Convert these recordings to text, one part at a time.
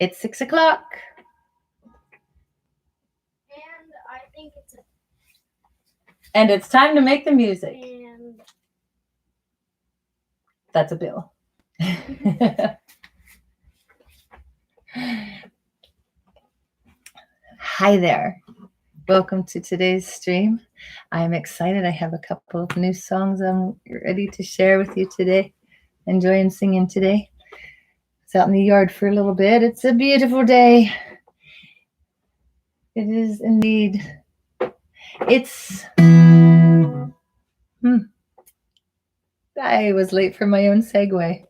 It's 6 o'clock. And I think it's And it's time to make the music. and That's a bill. Hi there. Welcome to today's stream. I'm excited. I have a couple of new songs I'm ready to share with you today. Enjoying singing today. I was out in the yard for a little bit. It's a beautiful day. It is indeed. It's... I was late for my own segue.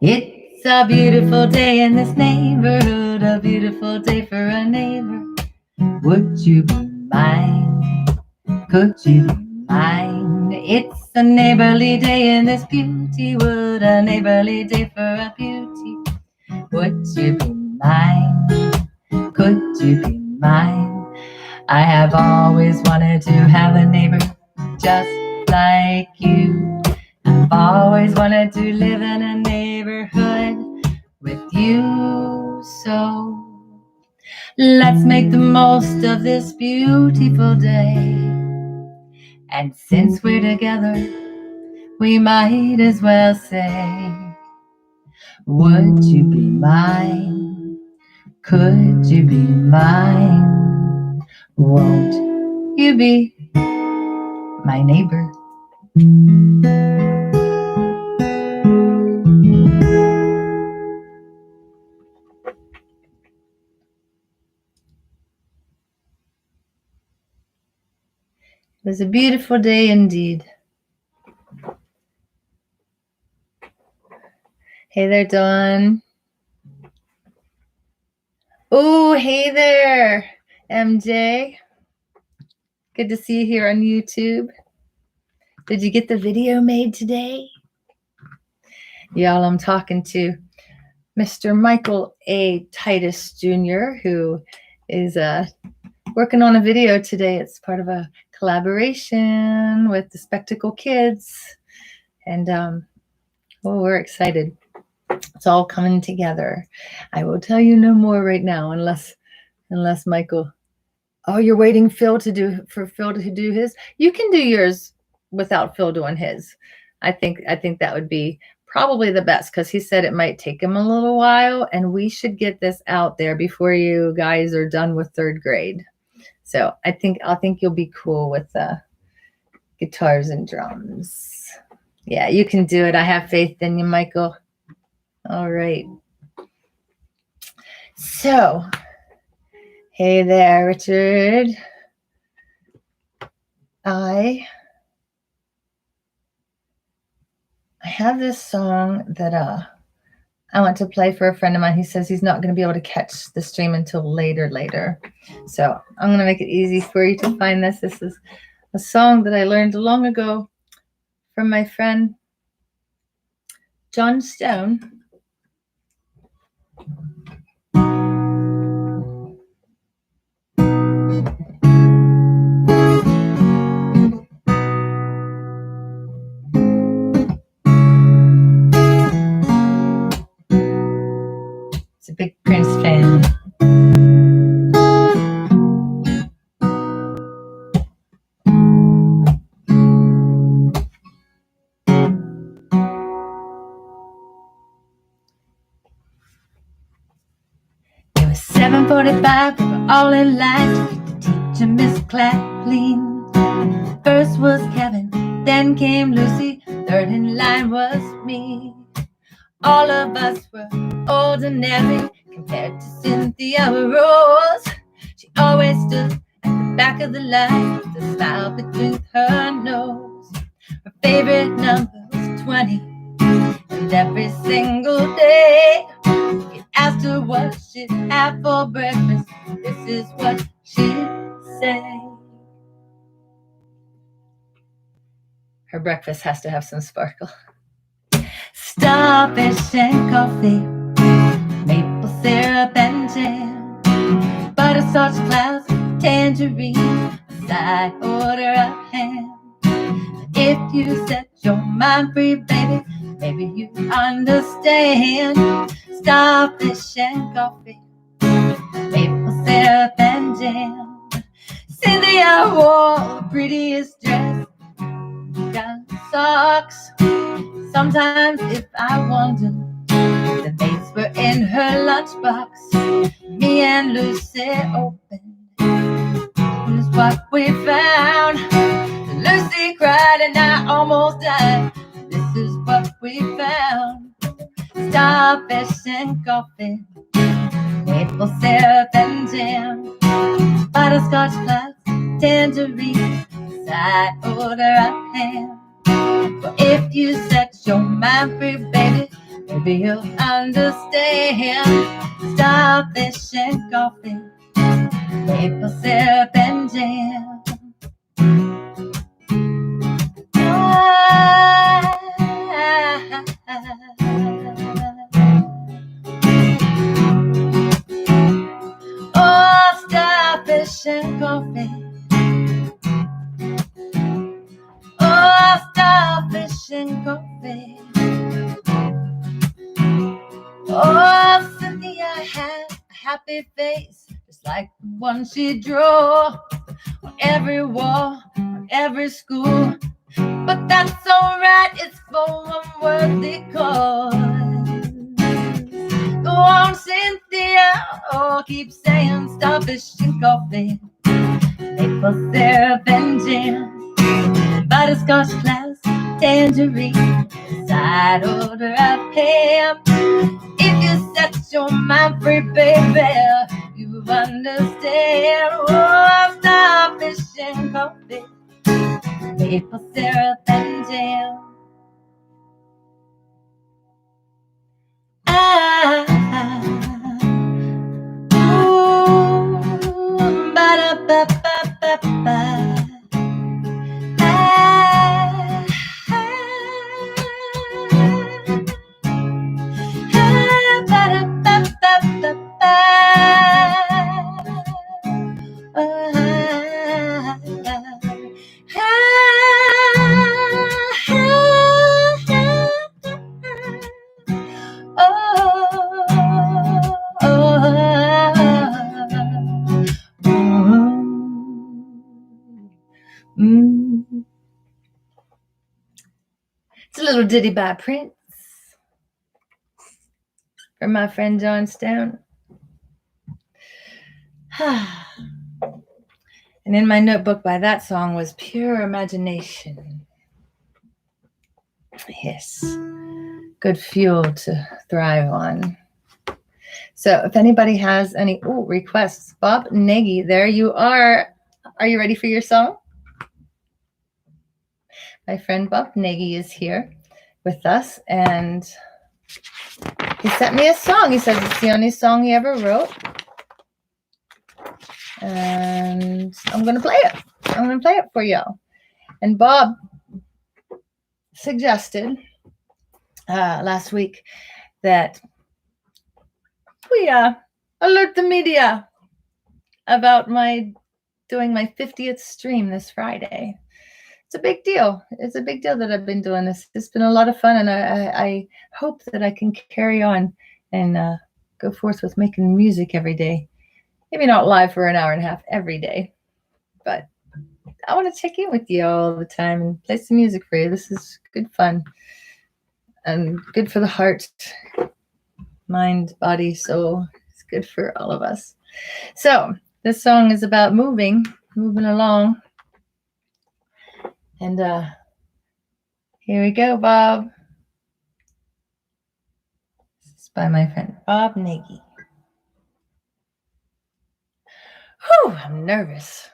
It's a beautiful day in this neighborhood, a beautiful day for a neighbor. Would you be mine? Could you be mine? It's a neighborly day in this beauty wood, a neighborly day for a beauty. Would you be mine? Could you be mine? I have always wanted to have a neighbor just like you. I've always wanted to live in a neighborhood with you. So let's make the most of this beautiful day. And since we're together, we might as well say, would you be mine? Could you be mine? Won't you be my neighbor? It was a beautiful day indeed. Hey there, Dawn. Oh, hey there, MJ. Good to see you here on YouTube. Did you get the video made today? Y'all, I'm talking to Mr. Michael A. Titus Jr., who is working on a video today. It's part of a collaboration with the Spectacle Kids. And we're excited. It's all coming together. I will tell you no more right now unless Michael. Oh, you're waiting for Phil to do his? You can do yours without Phil doing his. I think that would be probably the best, because he said it might take him a little while, and we should get this out there before you guys are done with 3rd grade. So I think you'll be cool with guitars and drums. Yeah, you can do it. I have faith in you, Michael. All right. So, hey there, Richard. I have this song that I want to play for a friend of mine. He says he's not going to be able to catch the stream until later. So I'm going to make it easy for you to find this. This is a song that I learned long ago from my friend John Stone. A big Prince fan. It was 7:45. We were all in line to meet the teacher, Miss McLachlan. First was Kevin, then came Lucy. Third in line was me. All of us were ordinary compared to Cynthia Rose. She always stood at the back of the line with a smile beneath her nose. Her favorite number was 20, and every single day you asked her what she'd have for breakfast. This is what she'd say. Her breakfast has to have some sparkle. Starfish and coffee, maple syrup and jam, butter butterscotch clouds, tangerine, side order of ham. If you set your mind free, baby, maybe you understand. Starfish and coffee, maple syrup and jam. Cynthia wore the prettiest dress, got socks. Sometimes if I wonder, the mates were in her lunchbox. Me and Lucy opened, here's what we found. Lucy cried and I almost died. This is what we found. Starfish and coffee, maple syrup and jam. Butterscotch clouds, tangerine, side order of ham. But if you set your mind free, baby, maybe you'll understand. Starfish and coffee, maple syrup and jam. Oh, starfish and coffee. Oh, starfish and coffee. Oh, Cynthia had a happy face, just like the one she drew on every wall, on every school. But that's alright, it's for unworthy cause. Go on, Cynthia, oh, keep saying starfish and coffee, maple syrup and jam. Butterscotch clouds, tangerine, side order of ham. If you set your mind free, baby, you understand. Oh, starfish and coffee, maple syrup and jam. Ooh, ba-da-ba-ba-ba-ba. It's a little ditty by Prince from my friend John Stone. And in my notebook by that song was Pure Imagination. Yes, good fuel to thrive on. So if anybody has any requests, Bob Nagy, there you are. Are you ready for your song? My friend Bob Nagy is here with us, and he sent me a song. He says it's the only song he ever wrote. And I'm going to play it. I'm going to play it for y'all. And Bob suggested last week that we alert the media about doing my 50th stream this Friday. It's a big deal. It's a big deal that I've been doing this. It's been a lot of fun, and I hope that I can carry on and go forth with making music every day. Maybe not live for an hour and a half every day, but I want to check in with you all the time and play some music for you. This is good fun and good for the heart, mind, body, soul. It's good for all of us. So this song is about moving along. And here we go, Bob. This is by my friend Bob Nagy. Whew, I'm nervous.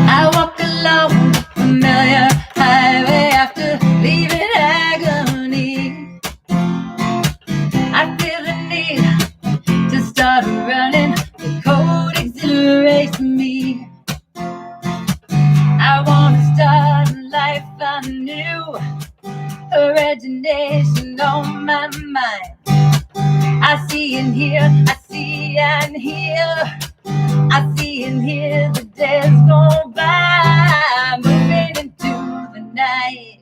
I walk along the familiar highway after leaving agony. new origination on my mind. I see and hear, I see and hear, I see and hear the days go by, moving into the night.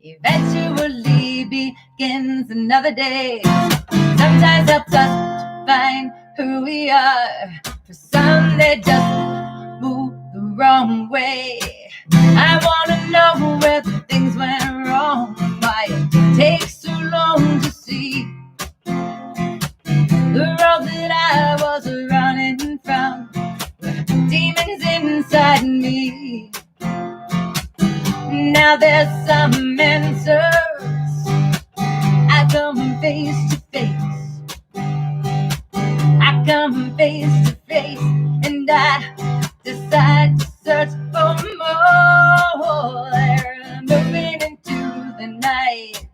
Eventually begins another day. Sometimes helps us to find who we are. For some, they just move the wrong way. I wanna know where the things went wrong, why it takes so long to see the road that I was running from, demons inside me. Now there's some answers I come face to face. I come face to face, and I decide to search for more. Moving into the night,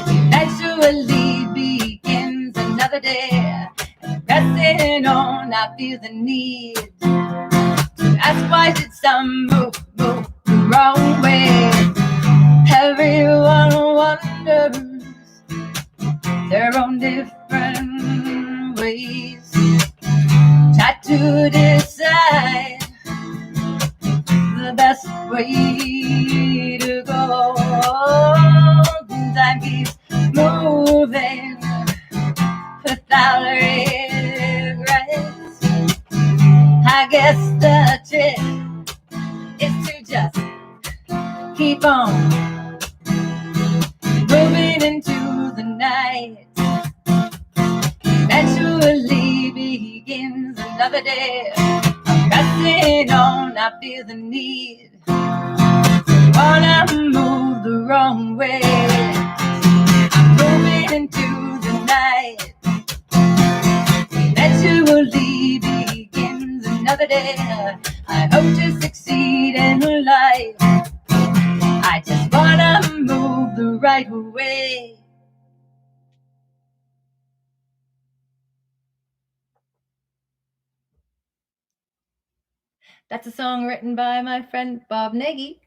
eventually begins another day. Pressing on, I feel the need to ask, why did some move the wrong way? Everyone wonders their own different ways. Try to decide the best way to go. Time keeps moving without regrets. I guess the trick is to just keep on moving into the night. Eventually begins another day. I'm pressing on, I feel the need. Wanna move the wrong way. I'm moving into the night. Eventually begins another day. I hope to succeed in life. I just wanna move the right way. That's a song written by my friend Bob Nagy.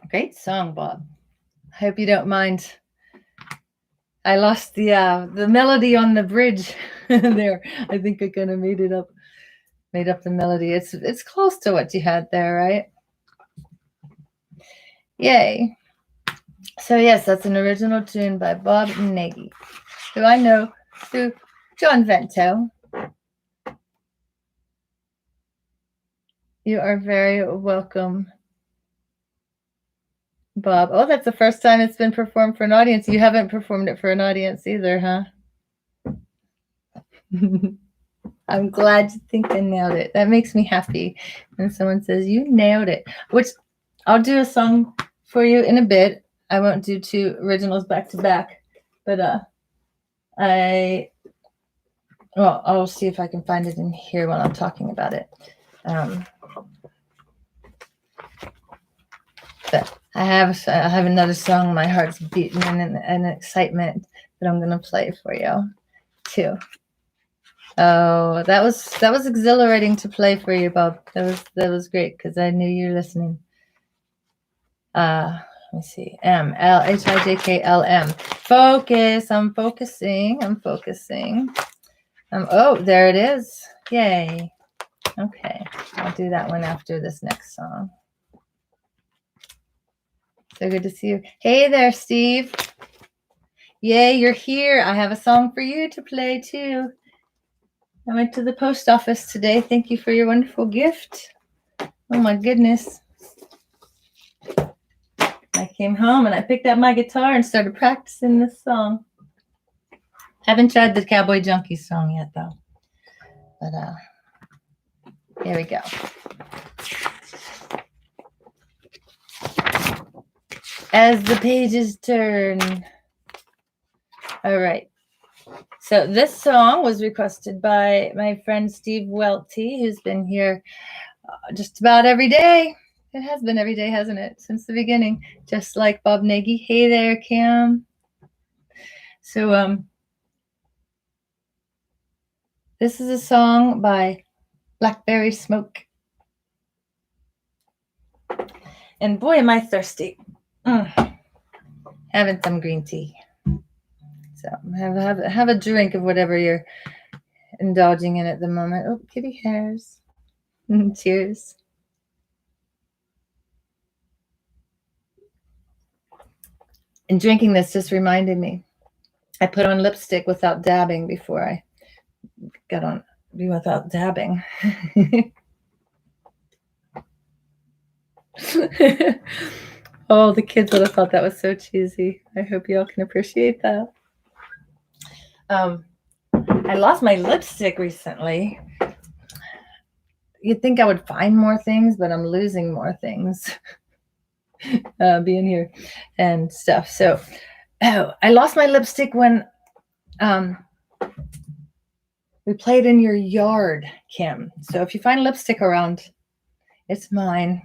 Great song, Bob. I hope you don't mind. I lost the melody on the bridge there. I think I kind of made up the melody. It's close to what you had there, right? Yay. So yes, that's an original tune by Bob Nagy, who I know through John Vento. You are very welcome, Bob. Oh, that's the first time it's been performed for an audience. You haven't performed it for an audience either, huh? I'm glad you think I nailed it. That makes me happy when someone says you nailed it, which I'll do a song for you in a bit. I won't do two originals back to back, but I'll see if I can find it in here while I'm talking about it. But I have another song. My heart's beating in excitement that I'm gonna play for you too. Oh, that was exhilarating to play for you, Bob. That was great because I knew you were listening. Let me see. MLHIJKLM. Focus. I'm focusing. Oh, there it is. Yay. Okay. I'll do that one after this next song. So good to see you. Hey there, Steve. Yay, you're here. I have a song for you to play too. I went to the post office today. Thank you for your wonderful gift. Oh my goodness. I came home and I picked up my guitar and started practicing this song. Haven't tried the Cowboy Junkie song yet though. But here we go. As the pages turn. All right. So this song was requested by my friend Steve Welty, who's been here just about every day. It has been every day, hasn't it? Since the beginning, just like Bob Nagy. Hey there, Cam. So this is a song by Blackberry Smoke. And boy, am I thirsty. Having some green tea. So have a drink of whatever you're indulging in at the moment. Oh, kitty hairs. Cheers. And drinking this just reminded me. I put on lipstick without dabbing before I got on without dabbing. Oh, the kids would have thought that was so cheesy. I hope y'all can appreciate that. I lost my lipstick recently. You'd think I would find more things, but I'm losing more things being here and stuff. So I lost my lipstick when we played in your yard, Kim. So if you find lipstick around, it's mine.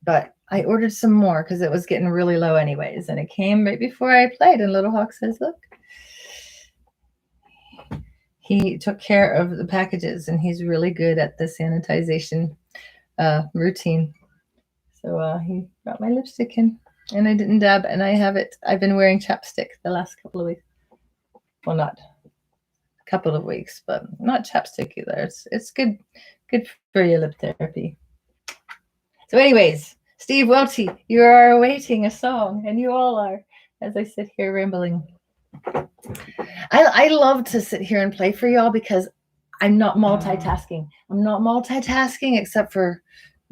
But I ordered some more because it was getting really low anyways. And it came right before I played. And Little Hawk says, look. He took care of the packages. And he's really good at the sanitization routine. So he brought my lipstick in. And I didn't dab. And I have it. I've been wearing chapstick the last couple of weeks. Well, not a couple of weeks, but not chapstick either. It's good for your lip therapy. So anyways, Steve Welty, you are awaiting a song, and you all are, as I sit here rambling. I love to sit here and play for y'all because I'm not multitasking. I'm not multitasking except for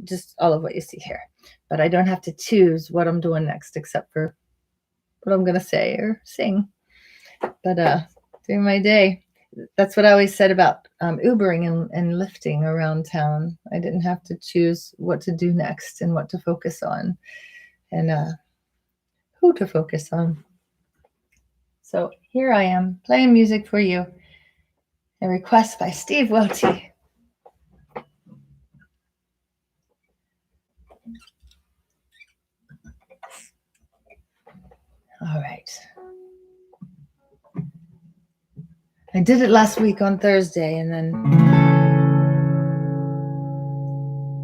just all of what you see here. But I don't have to choose what I'm doing next except for what I'm going to say or sing. But during my day, that's what I always said about Ubering and lifting around town. I didn't have to choose what to do next and what to focus on and who to focus on. So here I am playing music for you. A request by Steve Welty. All right. I did it last week on Thursday, and then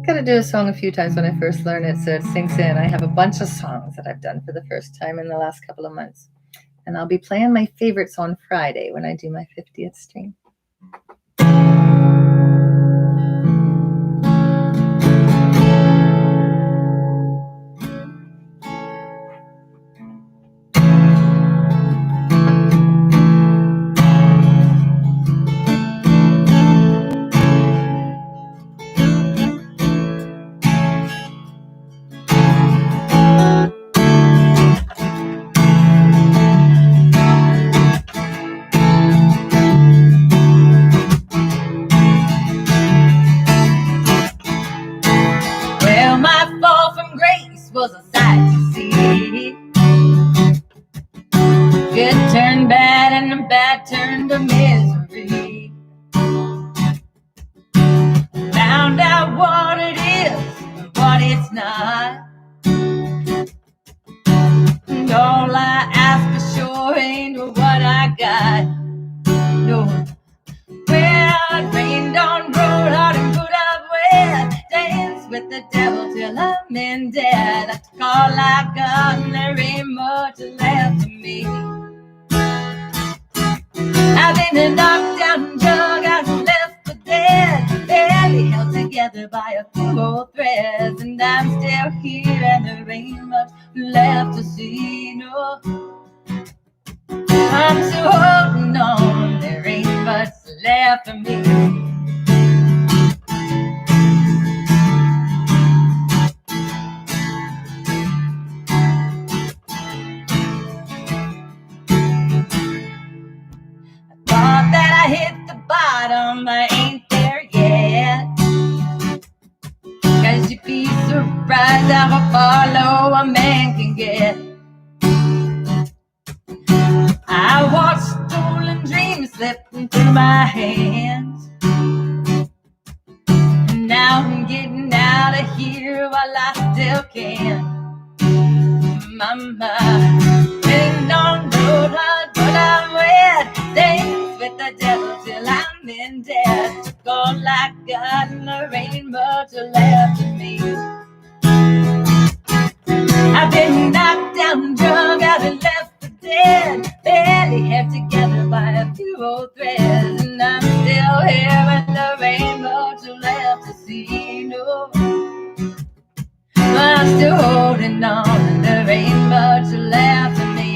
got to do a song a few times when I first learn it so it sinks in. I have a bunch of songs that I've done for the first time in the last couple of months. And I'll be playing my favorites on Friday when I do my 50th stream. Was a sight to see. Good turned bad and a bad turned to misery. Found out what it is and what it's not. And all I ask for sure ain't what I got. No. Well, it rained on road hard and put up with. Dance with the devil till I'm in debt. That's all I got and there ain't much left of me. I've been a knocked down jug, I was left for dead. Barely held together by a few old threads. And I'm still here and there ain't much left to see, no. I'm still holding on, there ain't much left of me. I hit the bottom, I ain't there yet. 'Cause you'd be surprised how far low a man can get. I watched stolen dreams slipping through my hands. Now I'm getting out of here while I still can. Mama, ding dong road hard, but I'm wet. Dance with the devil till I'm in been dead. Took all I got and there ain't much left of me. I've been knocked down, drug out and left for dead, barely held together by a few old threads. And I'm still here and there ain't much left to see, no. I'm still holding on and there ain't much left of me.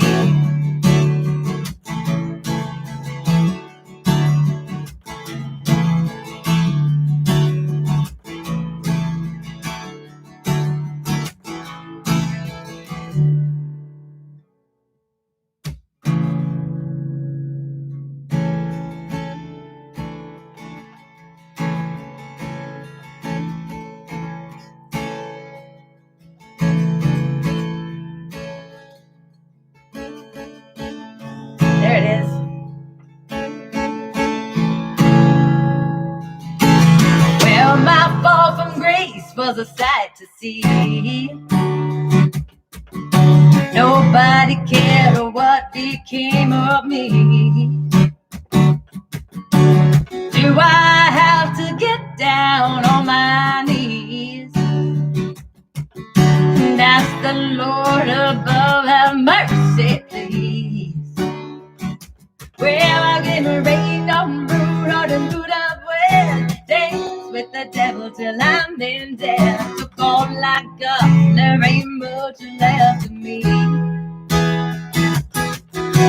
There it is. Well, my fall from grace was a sight to see. Nobody cared what became of me. Do I have to get down on my knees and ask the Lord above, have mercy, please? Well, I'm getting rained on, brewed hard and brewed up well. Dance with the devil till I'm in death. Took all I got, there ain't much left of me.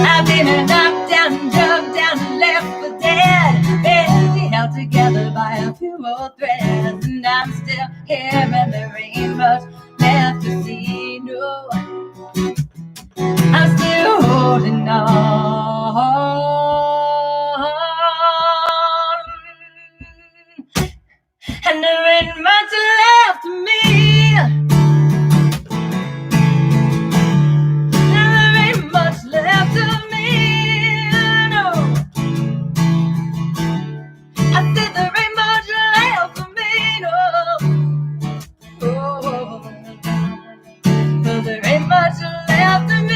I've been knocked down, drugged down, and left for dead, barely held together by a few old threads. And I'm still here and there ain't much left to see, no. I'm still holding on, and there ain't much left of me. There ain't much left of me, no. I said there ain't much left of me, no. Oh, well, there ain't much left of me.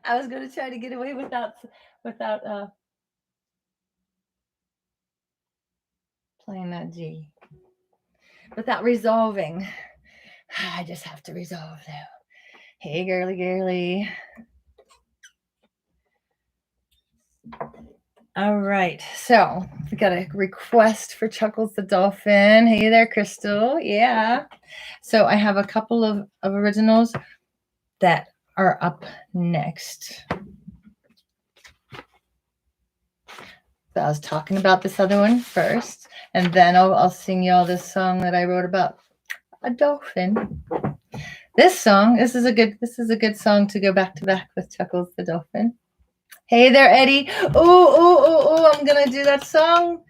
I was going to try to get away without playing that G, without resolving. I just have to resolve though. Hey, girly. All right, so we got a request for Chuckles the Dolphin. Hey there, Crystal. Yeah. So I have a couple of originals that are up next. So I was talking about this other one first, and then I'll sing y'all this song that I wrote about a dolphin. This is a good song to go back to back with Chuckles the Dolphin. Hey there, Eddie. Oh, I'm gonna do that song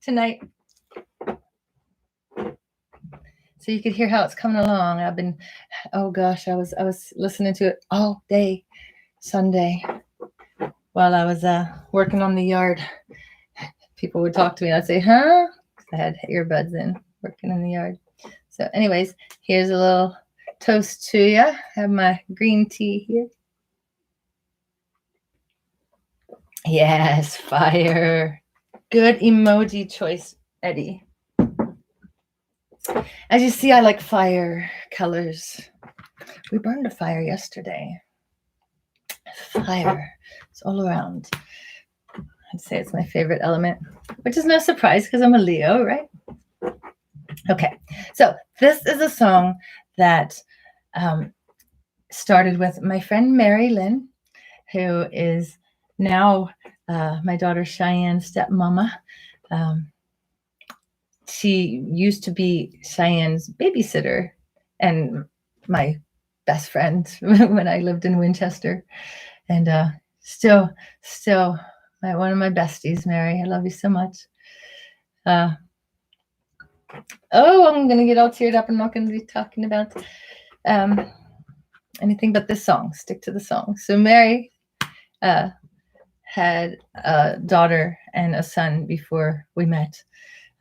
tonight. So you could hear how it's coming along. I've been, oh gosh, I was listening to it all day Sunday while I was working on the yard. People would talk to me and I'd say, huh? I had earbuds in, working in the yard. So anyways, here's a little toast to you. I have my green tea here. Yes, fire. Good emoji choice, Eddie. As you see, I like fire colors. We burned a fire yesterday. Fire. It's all around. I'd say it's my favorite element, which is no surprise because I'm a Leo, right? Okay, so this is a song that started with my friend Mary Lynn, who is now my daughter Cheyenne's stepmama. She used to be Cheyenne's babysitter and my best friend when I lived in Winchester. And still one of my besties, Mary. I love you so much. I'm going to get all teared up. I'm not going to be talking about anything but this song. Stick to the song. So Mary had a daughter and a son before we met,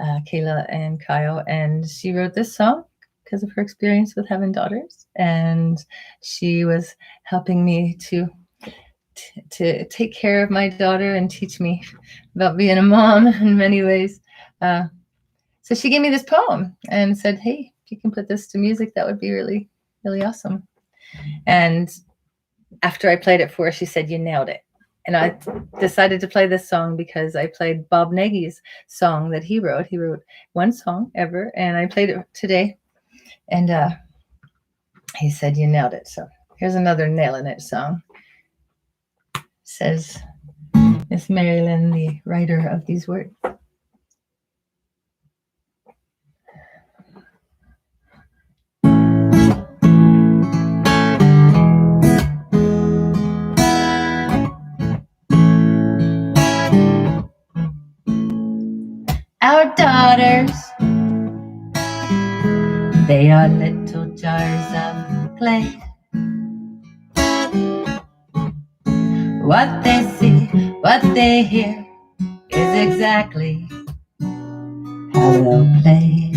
Kayla and Kyle, and she wrote this song because of her experience with having daughters, and she was helping me to take care of my daughter and teach me about being a mom in many ways. So she gave me this poem and said, "Hey, if you can put this to music, that would be really, really awesome." And after I played it for her, she said, "You nailed it." And I decided to play this song because I played Bob Nagy's song that he wrote. He wrote one song ever, and I played it today. And he said, "You nailed it." So here's another nailing it song. It says, Miss Mary Lynn, the writer of these words. Our daughters, they are little jars of clay. What they see, what they hear is exactly how they'll play.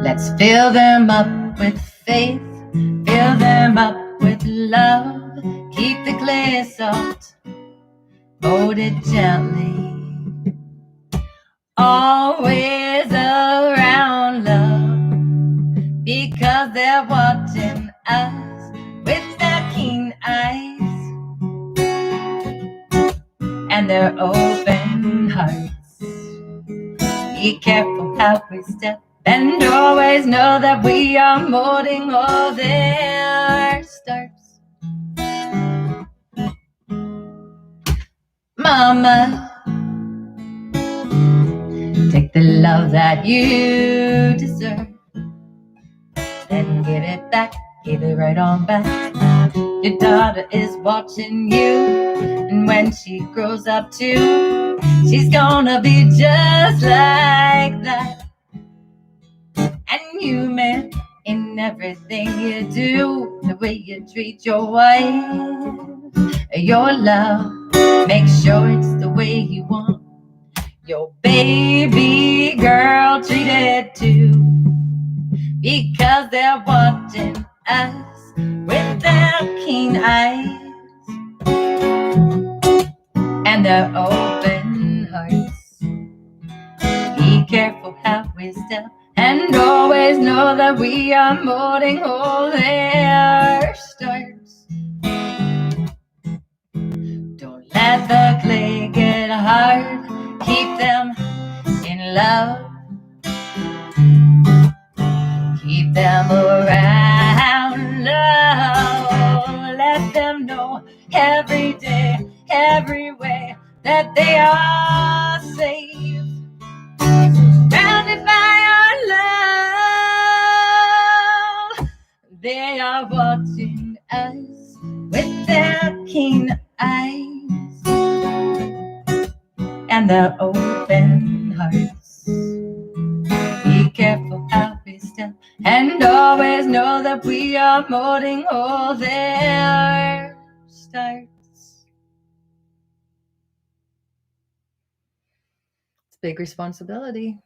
Let's fill them up with faith, fill them up with love. Keep the clay soft, mold it gently. Always around love, because they're watching us with their keen eyes and their open hearts. Be careful how we step, and always know that we are molding all their starts. Mama, take the love that you deserve, then give it back, give it right on back. Your daughter is watching you, and when she grows up too, she's gonna be just like that. And you, man, in everything you do, the way you treat your wife, your love, make sure it's the way you want your baby girl treated too, because they're watching us with their keen eyes and their open hearts. Be careful how we step, and always know that we are molding all their starts. Don't let the clay get hard, keep them in love, keep them around love. Let them know every day, every way, that they are safe, surrounded by our love. They are watching us with their keen eyes and their open hearts. Be careful how we step, and always know that we are molding all their starts. It's a big responsibility,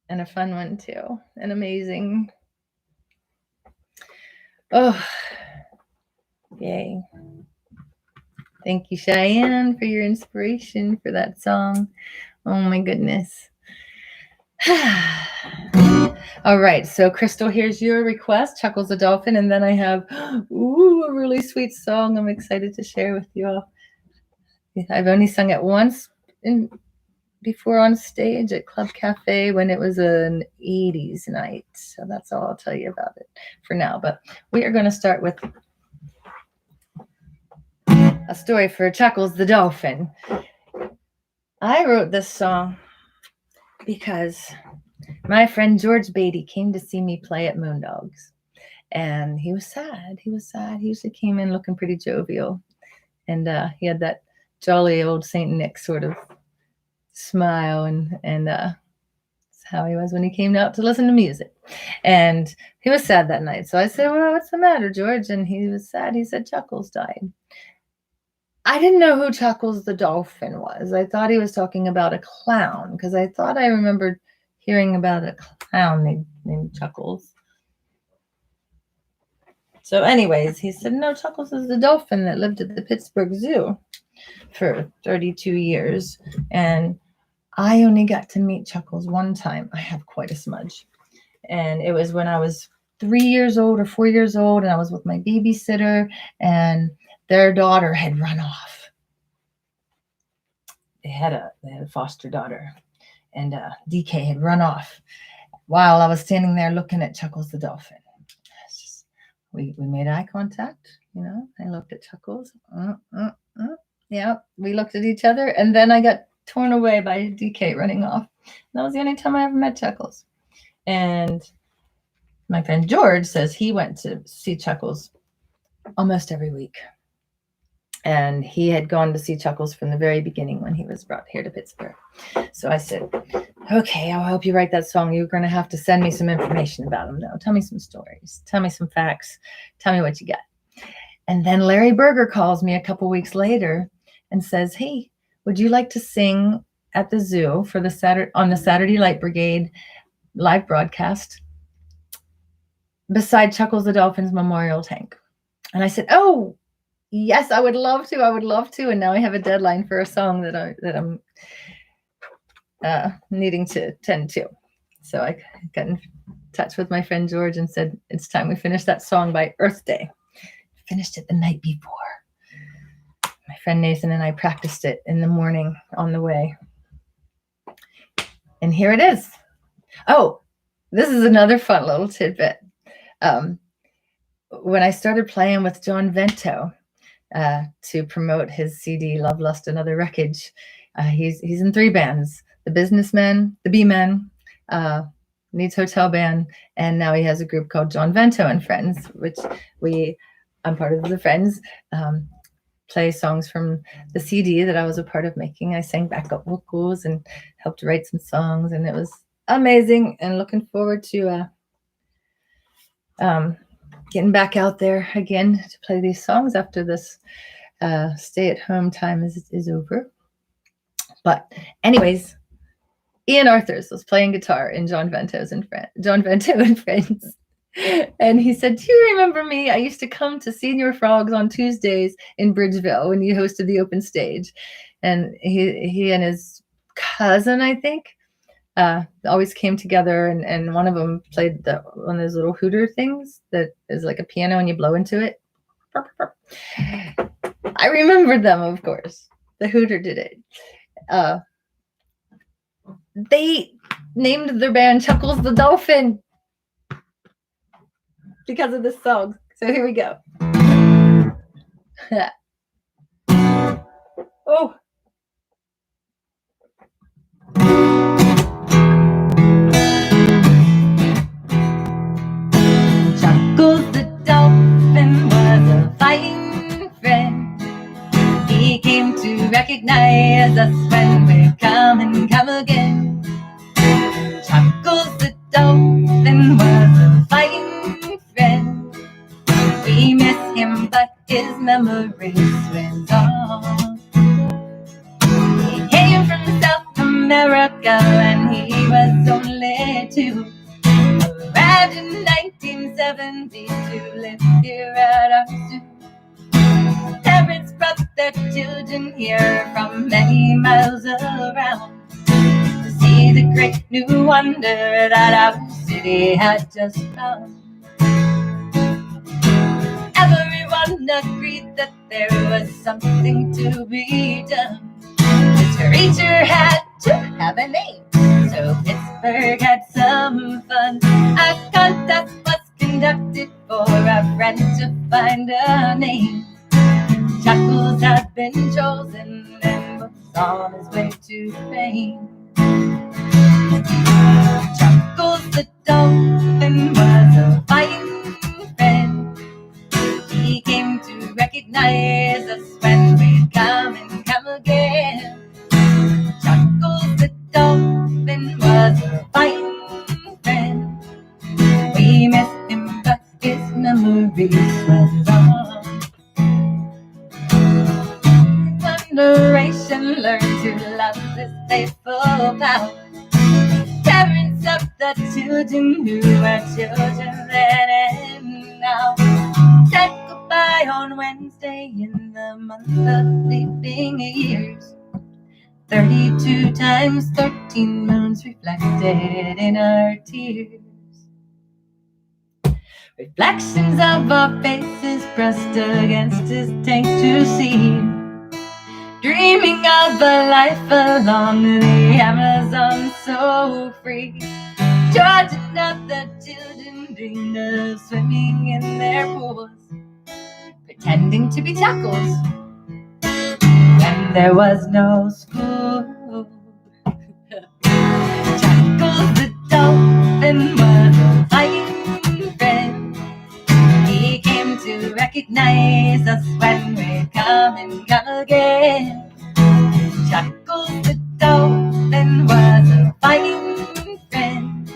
and a fun one too, and amazing. Oh, yay. Thank you, Cheyenne, for your inspiration for that song. Oh my goodness. All right, so Crystal, here's your request, Chuckles the Dolphin, and then I have a really sweet song I'm excited to share with you all. I've only sung it once before on stage at Club Cafe when it was an 80s night, so that's all I'll tell you about it for now. But we are going to start with a story for Chuckles the Dolphin. I wrote this song because my friend George Beatty came to see me play at Moondogs, and he was sad. He usually came in looking pretty jovial, and he had that jolly old Saint Nick sort of smile, and how he was when he came out to listen to music. And he was sad that night. So I said, well, what's the matter, George? And he was sad. He said, Chuckles died. I didn't know who Chuckles the Dolphin was. I thought he was talking about a clown because I thought I remembered hearing about a clown named Chuckles. So anyways, he said, no, Chuckles is the dolphin that lived at the Pittsburgh Zoo for 32 years. And I only got to meet Chuckles one time. I have quite a smudge. And it was when I was 3 years old or 4 years old, and I was with my babysitter, and their daughter had run off. They had a foster daughter, and DK had run off while I was standing there looking at Chuckles the Dolphin. We made eye contact, I looked at Chuckles. Yeah, we looked at each other, and then I got torn away by DK running off. That was the only time I ever met Chuckles. And my friend George says he went to see Chuckles almost every week. And he had gone to see Chuckles from the very beginning when he was brought here to Pittsburgh. So I said, okay, I'll help you write that song. You're going to have to send me some information about him, though. Tell me some stories. Tell me some facts. Tell me what you got. And then Larry Berger calls me a couple weeks later and says, hey, would you like to sing at the zoo for on the Saturday Light Brigade live broadcast beside Chuckles the Dolphin's memorial tank? And I said, oh, yes, I would love to. I would love to. And now I have a deadline for a song that I'm needing to tend to. So I got in touch with my friend George and said, it's time we finish that song by Earth Day. Finished it the night before. My friend Nathan and I practiced it in the morning on the way. And here it is. Oh, this is another fun little tidbit. When I started playing with John Vento, to promote his CD, Love, Lust, and Other Wreckage. He's in 3 bands, The Businessmen, The B-Men, Needs Hotel Band, and now he has a group called John Vento and Friends, which I'm part of the Friends, play songs from the CD that I was a part of making. I sang backup vocals and helped write some songs, and it was amazing, and looking forward to getting back out there again to play these songs after this stay-at-home time is over. But anyways, Ian Arthurs was playing guitar in John Vento and Friends. And he said, do you remember me? I used to come to Senior Frogs on Tuesdays in Bridgeville when you hosted the open stage. And he and his cousin, I think, always came together, and one of them played one of those little hooter things that is like a piano and you blow into it. I remembered them, of course. The hooter did it. They named their band Chuckles the Dolphin because of this song. So here we go. Oh. Chuckles the Dolphin was a fighting friend. He came to recognize us when we're come again. Chuckles the Dolphin was a fighting friend. We miss him, but his memory swims on. He came from South America when he was only 2. Arrived in 1972, lived here at our zoo. Parents brought their children here from many miles around to see the great new wonder that our city had just found. Everyone agreed that there was something to be done. This creature had to have a name, so Pittsburgh had some fun. A contest was conducted for a friend to find a name. Chuckles had been chosen and was on his way to fame. Chuckles the Dolphin was a fighting friend. He came to recognize us when we'd come again. Chuckles the Dolphin was a fighting generation learn to love this faithful pal. Parents of the children who were children then and now said goodbye on Wednesday in the month of leaping years. 32 times 13 moons reflected in our tears. Reflections of our faces pressed against his tank to see. Dreaming of a life along the Amazon so free. George and other children dreamed of swimming in their pools, pretending to be Chuckles when there was no school. Chuckles the Dolphin was a fine friend. He came to recognize us when we come and come again. Chuckles the Dolphin was a fine friend.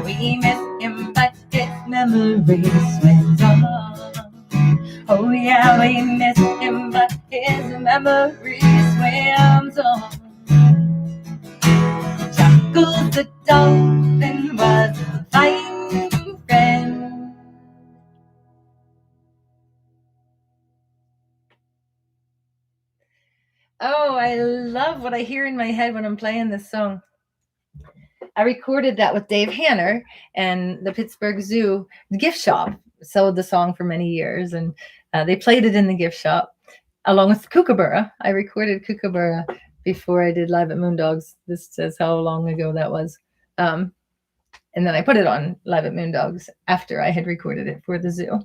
We miss him, but his memory swims on. Oh yeah, we miss him, but his memory swims on. Chuckles the Dolphin was a fine friend. Oh, I love what I hear in my head when I'm playing this song. I recorded that with Dave Hanner, and the Pittsburgh Zoo gift shop sold the song for many years, and they played it in the gift shop along with Kookaburra. I recorded Kookaburra before I did Live at Moondogs. This says how long ago that was. And then I put it on Live at Moondogs after I had recorded it for the zoo.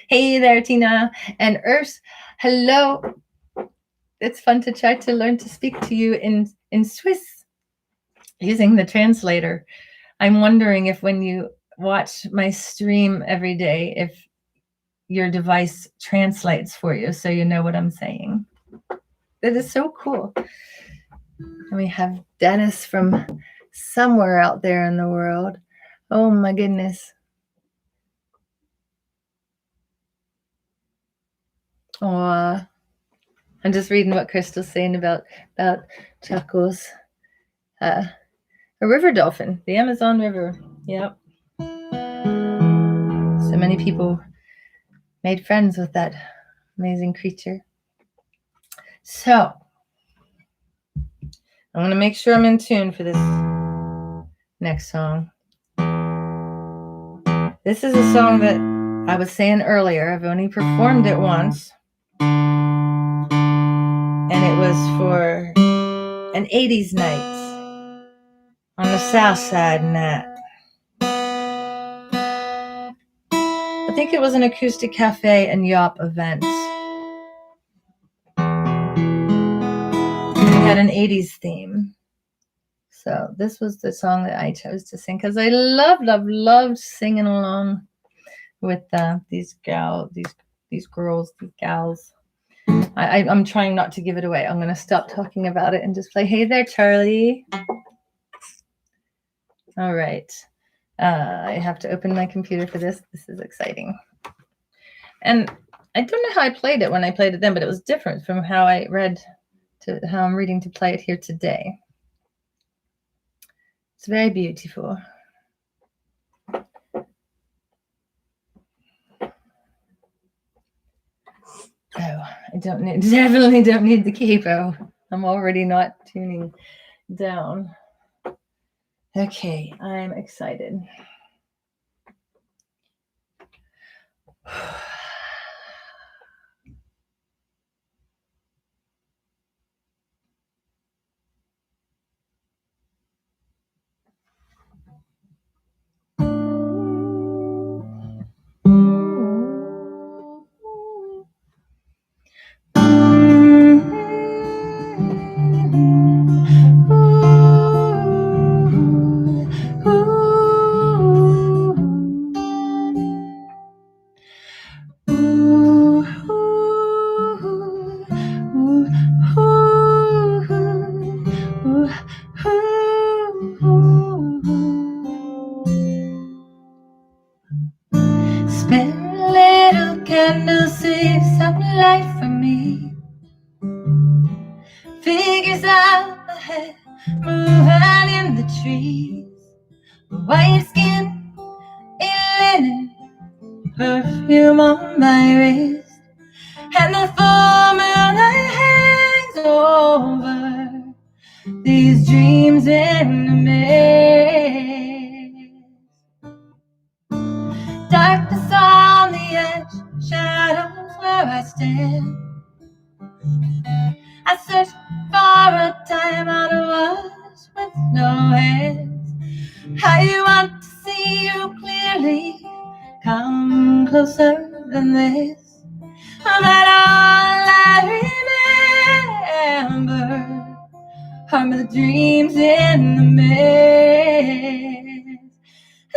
Hey there, Tina and Urs. Hello. It's fun to try to learn to speak to you in Swiss using the translator. I'm wondering if when you watch my stream every day, if your device translates for you so you know what I'm saying. That is so cool. And we have Dennis from somewhere out there in the world. Oh my goodness. Oh, I'm just reading what Crystal's saying about Chuckles. A river dolphin, the Amazon River. Yep. So many people made friends with that amazing creature. So I'm going to make sure I'm in tune for this next song. This is a song that I was saying earlier. I've only performed it once. And it was for an 80s night on the South Side night. I think it was an acoustic cafe and Yop event. We had an 80s theme. So this was the song that I chose to sing because I loved singing along with these girls. I'm trying not to give it away. I'm going to stop talking about it and just play. Hey there, Charlie. All right. I have to open my computer for this. This is exciting. And I don't know how I played it when I played it then, but it was different from how I read to how I'm reading to play it here today. It's very beautiful. Oh, definitely don't need the capo. I'm already not tuning down. Okay, I'm excited. Spare a little candle, save some light for me. she's up ahead, moving in the trees. White skin, a linen, perfume on my wrist, and the full moon that hangs over these dreams in the mist. Darkness on the edge, shadows where I stand. I search for a time out of us with no hands. I want to see you clearly, come closer than this. But all I remember are the dreams in the mist.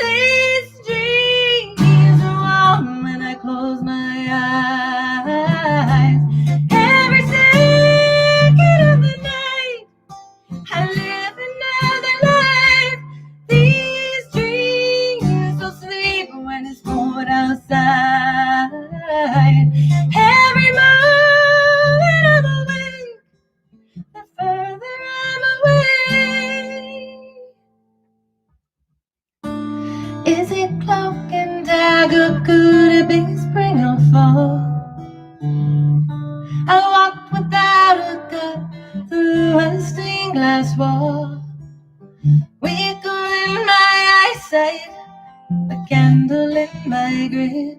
These dreams are warm when I close my eyes. Every second of the night, I live another life. These dreams don't sleep when it's cold outside. Every moment I'm awake, the further I'm away. Is it cloak and dagger? Could it be spring or fall? I walked without a gun through a stained glass wall. Weaker in my eyesight, a candle in my grip,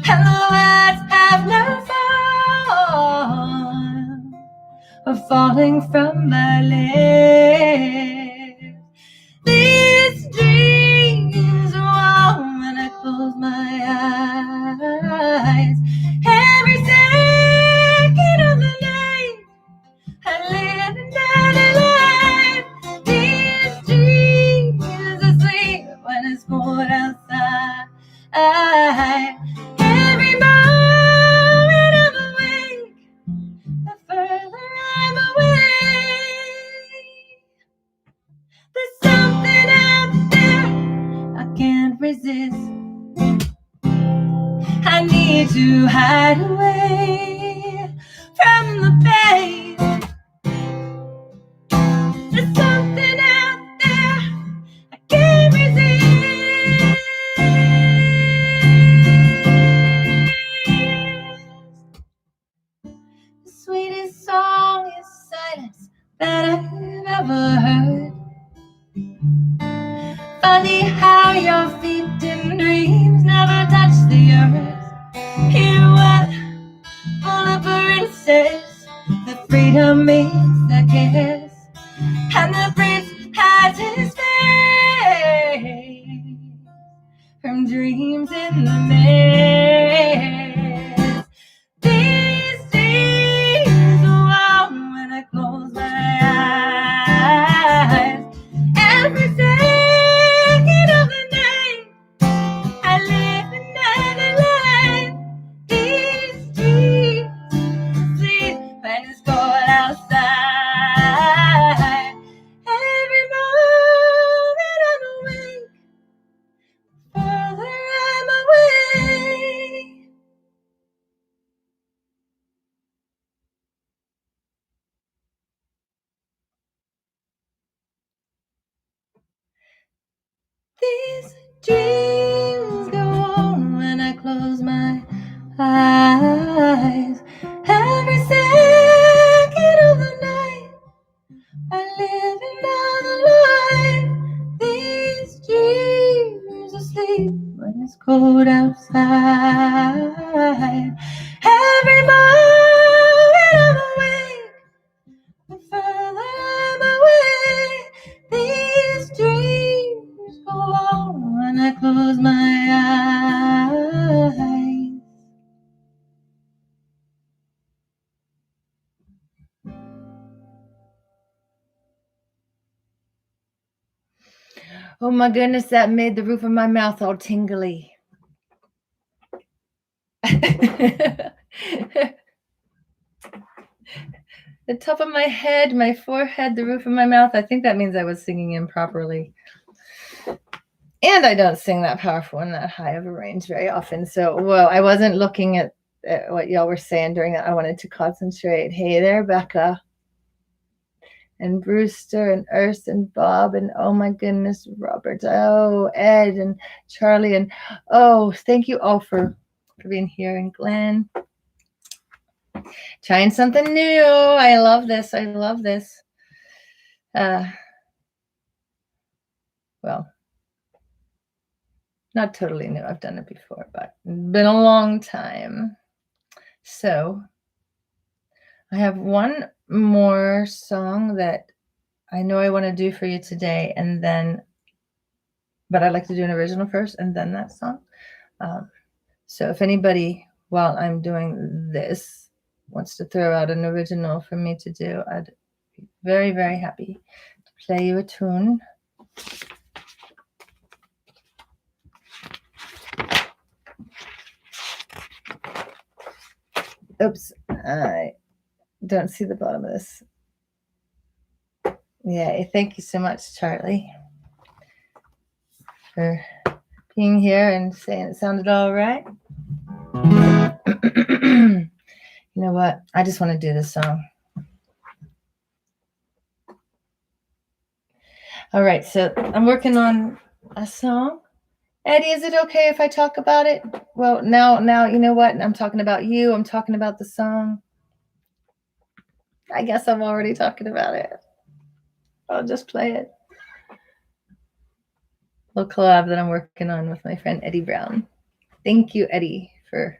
and the words have no form of falling from my lips. These dreams are warm when I close my eyes. Every second of the night, I live another life. These dreams are asleep when it's cold outside. Every moment I'm awake, the further I'm away. There's something out there I can't resist. I need to hide away from the pain. There's something out there I can't resist. The sweetest song is silence that I've ever heard. Funny how your feet in dreams never touch the earth. You were full of princess, the freedom means a kiss, and the prince has his face from dreams in the mist. These dreams are warm when I close my eyes. Every second of the night, I live another life. These dreams sleep when it's cold outside. Every moment I'm awake, further I'm away. These dreams go on when I close my eyes. Every second of the night, I live another life. These dreams are asleep when it's cold outside. Every moment I'm awake, the further I'm away. These dreams go on when I close my eyes. Oh my goodness, that made the roof of my mouth all tingly. The top of my head, my forehead, the roof of my mouth. I think that means I was singing improperly. And I don't sing that powerful and that high of a range very often. So, well, I wasn't looking at what y'all were saying during that. I wanted to concentrate. Hey there, Becca. and Brewster and Ernst and Bob and oh my goodness, Robert. Oh, Ed and Charlie and oh, thank you all for being here, and Glenn. Trying something new. I love this. I love this. Well, not totally new. I've done it before, but it's been a long time. So I have one more song that I know I want to do for you today, and then, but I'd like to do an original first and then that song. So if anybody, while I'm doing this, wants to throw out an original for me to do, I'd be very, very happy to play you a tune. Oops, I don't see the bottom of this. Yeah, thank you so much, Charlie, for being here and saying it sounded all right. You know what? I just want to do this song. All right, so I'm working on a song. Eddie, is it okay if I talk about it? Well, now, you know what? I'm talking about you. I'm talking about the song. I guess I'm already talking about it. I'll just play it. Little collab that I'm working on with my friend Eddie Brown. Thank you, Eddie, for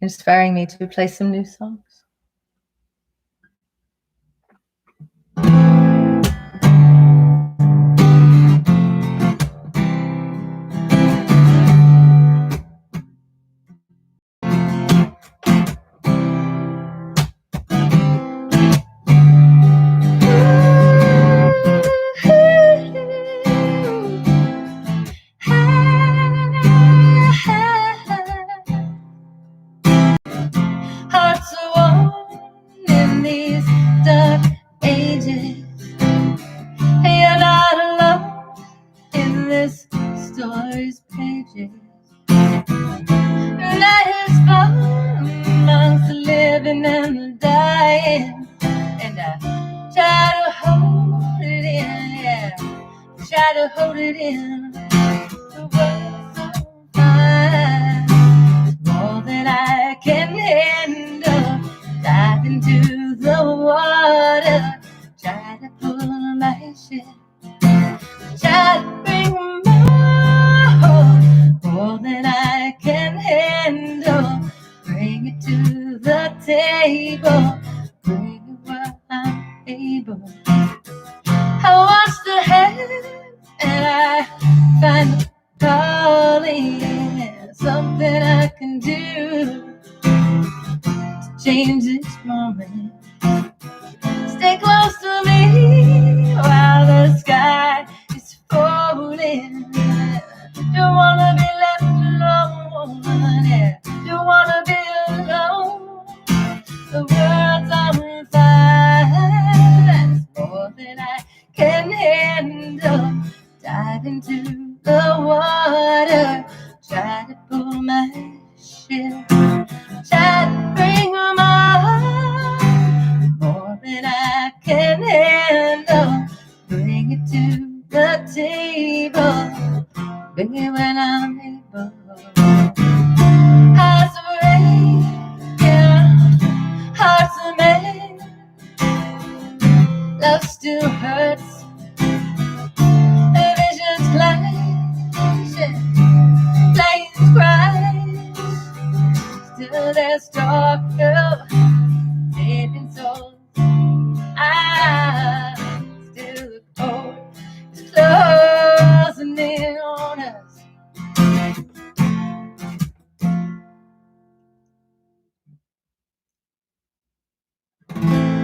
inspiring me to play some new songs. Hearts are warm in these dark ages. You're not alone in this story's pages. Life is fun amongst the living and the dying, and I try to hold it in, yeah, try to hold it in. The world's so fine, it's more than I can handle. Dive into the water, try to pull my ship, try to bring more than I can handle. Bring it to the table, bring it where I'm able. I watch the heavens and I find the calling, something I can do to change this moment. Stay close to me while the sky is falling. Don't wanna be left alone, yeah. Don't wanna be alone. The world's on fire, it's more than I can handle. Dive into the water, try to pull my ship, try to bring them on. More than I can handle. Bring it to the table, bring it when I'm able. Hearts of rain, yeah, hearts of made. Love still hurts, the visions clash, flames cry. Still there's talk of living souls. I still look cold, it's closing in on us.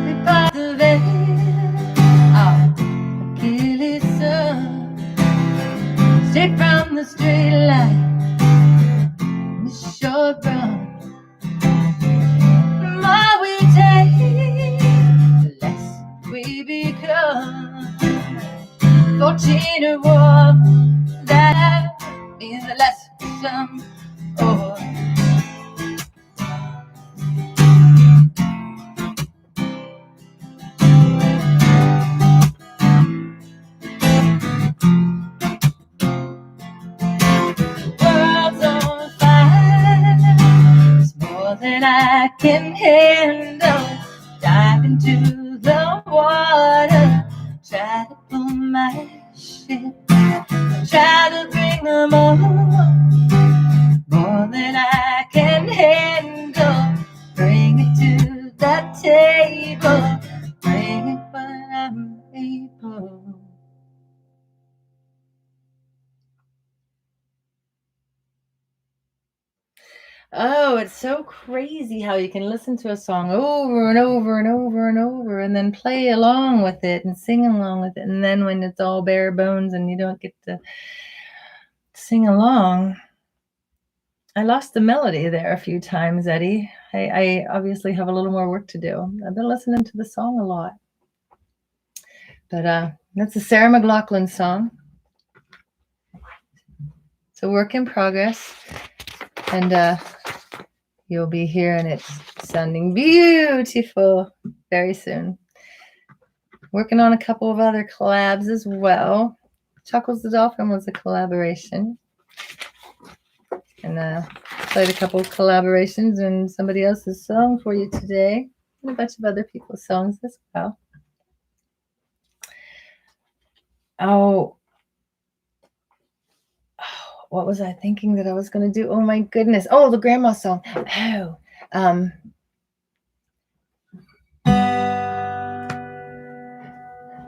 We part the veil of Achilles' son, straight from the straight line, the short run. The more we take, the less we become. Fortune war, that means the less some. Oh. can handle. Dive into the water, try to pull my ship, try to bring them all, more than I can handle. Bring it to the table, bring it when I'm able. Oh, it's so crazy how you can listen to a song over and over and over and over and then play along with it and sing along with it. And then when it's all bare bones and you don't get to sing along. I lost the melody there a few times, Eddie. I obviously have a little more work to do. I've been listening to the song a lot. But that's a Sarah McLachlan song. It's a work in progress. And you'll be hearing it sounding beautiful very soon. Working on a couple of other collabs as well. Chuckles the Dolphin was a collaboration. And played a couple of collaborations and somebody else's song for you today. And a bunch of other people's songs as well. Oh, what was I thinking that I was going to do? Oh, my goodness. Oh, the grandma song. Oh, all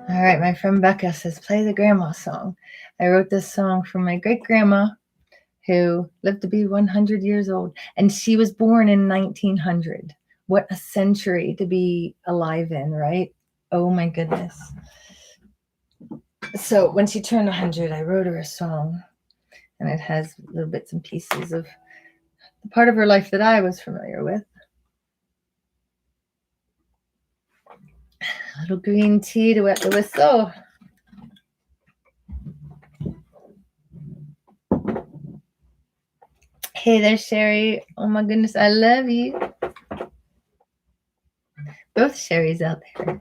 right, my friend Becca says, play the grandma song. I wrote this song for my great-grandma who lived to be 100 years old. And she was born in 1900. What a century to be alive in, right? Oh, my goodness. So when she turned 100, I wrote her a song. And it has little bits and pieces of the part of her life that I was familiar with. A little green tea to wet the whistle. Hey there, Sherry. Oh my goodness, I love you. Both Sherrys out there.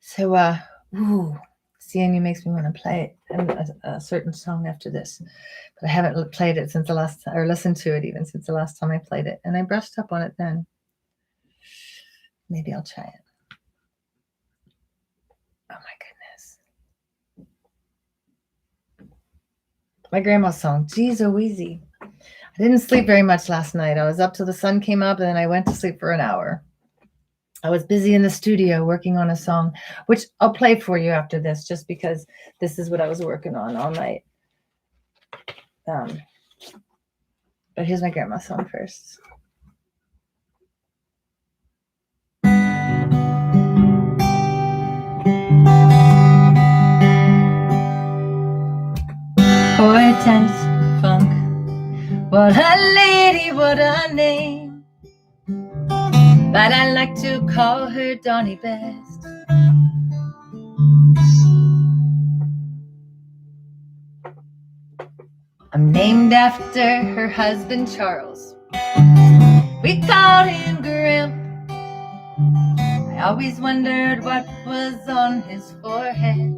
So, seeing you makes me want to play it, and a certain song after this. But I haven't played it since the last time, or listened to it even since the last time I played it. And I brushed up on it then. Maybe I'll try it. Oh my goodness. My grandma's song, Geez O'Weezy. I didn't sleep very much last night. I was up till the sun came up and then I went to sleep for an hour. I was busy in the studio working on a song, which I'll play for you after this, just because this is what I was working on all night. But here's my grandma's song first. Hortense Funk, what a lady, what a name. But I like to call her Donnie best. I'm named after her husband Charles. We called him Grimp. I always wondered what was on his forehead.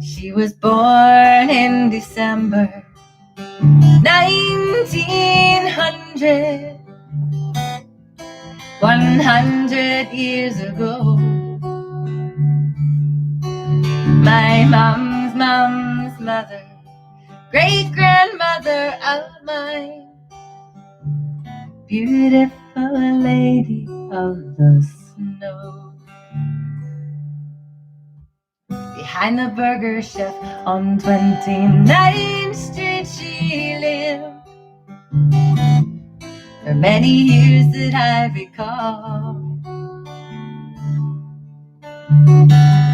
She was born in December 1900, 100 years ago. My mom's mother, great-grandmother of mine, beautiful lady of the snow. Behind the burger chef on 29th Street she lived for many years that I recall.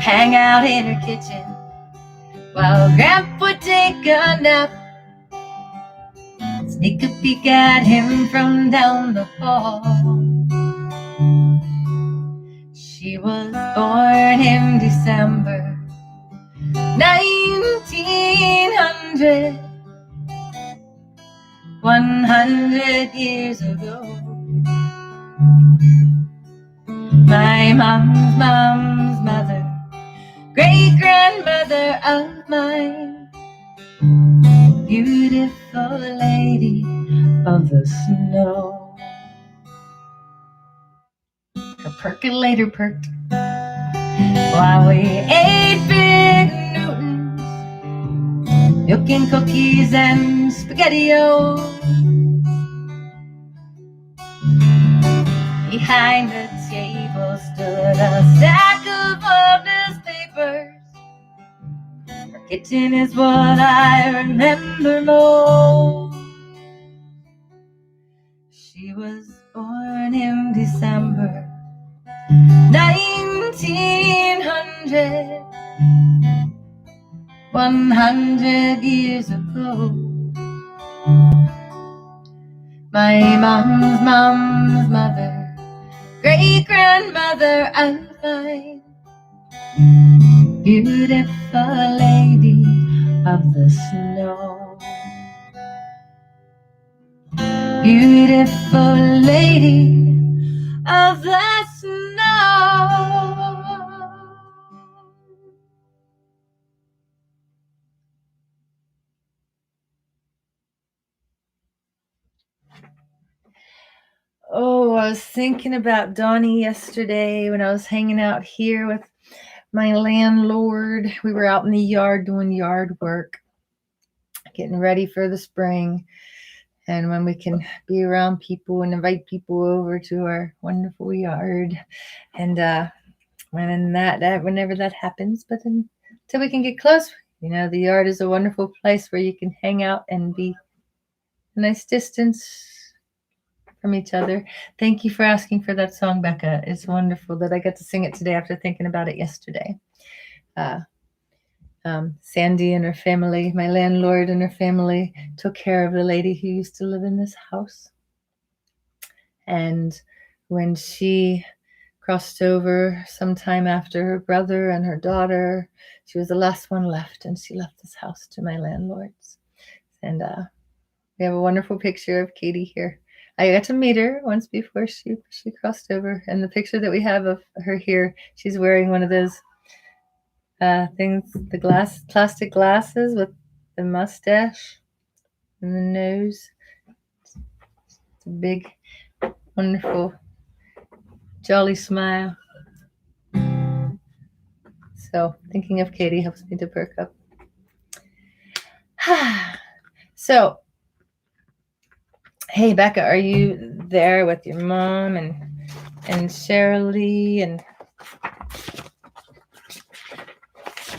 Hang out in her kitchen while Grandpa would take a nap. Sneak a peek at him from down the hall. She was born in December 1900, 100 years ago. My mom's mother, great-grandmother of mine, beautiful lady of the snow. Her percolator perked while we ate Big Newtons, milk and cookies and spaghetti-o. Behind the table stood a stack of old newspapers. Her kitchen is what I remember most. She was born in December 1900, 100 years ago. My mom's mom's mother, great-grandmother, and mine, beautiful lady of the snow. Beautiful lady of the snow. Oh, I was thinking about Donnie yesterday when I was hanging out here with my landlord. We were out in the yard doing yard work, getting ready for the spring. And when we can be around people and invite people over to our wonderful yard. And whenever that happens, but until we can get close, the yard is a wonderful place where you can hang out and be a nice distance from each other. Thank you for asking for that song, Becca. It's wonderful that I got to sing it today after thinking about it yesterday. Sandy and her family, my landlord and her family, took care of the lady who used to live in this house. And when she crossed over sometime after her brother and her daughter, she was the last one left, and she left this house to my landlords. And we have a wonderful picture of Katie here. I got to meet her once before she crossed over, and the picture that we have of her here, she's wearing one of those things, the plastic glasses with the mustache and the nose. It's a big, wonderful, jolly smile. So thinking of Katie helps me to perk up. So, hey, Becca, are you there with your mom and Cheryl and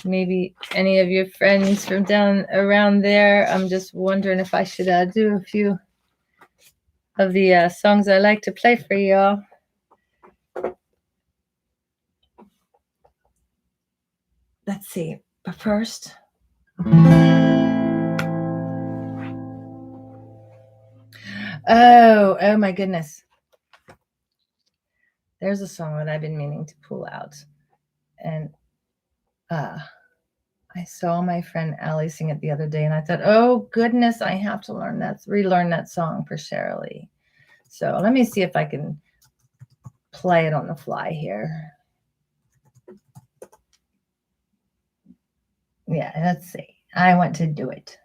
maybe any of your friends from down around there? I'm just wondering if I should do a few of the songs I like to play for y'all. Let's see. But first, oh my goodness. There's a song that I've been meaning to pull out. And I saw my friend Allie sing it the other day, and I thought, oh goodness, I have to relearn that song for Cheryl. So let me see if I can play it on the fly here. Yeah, let's see. I want to do it.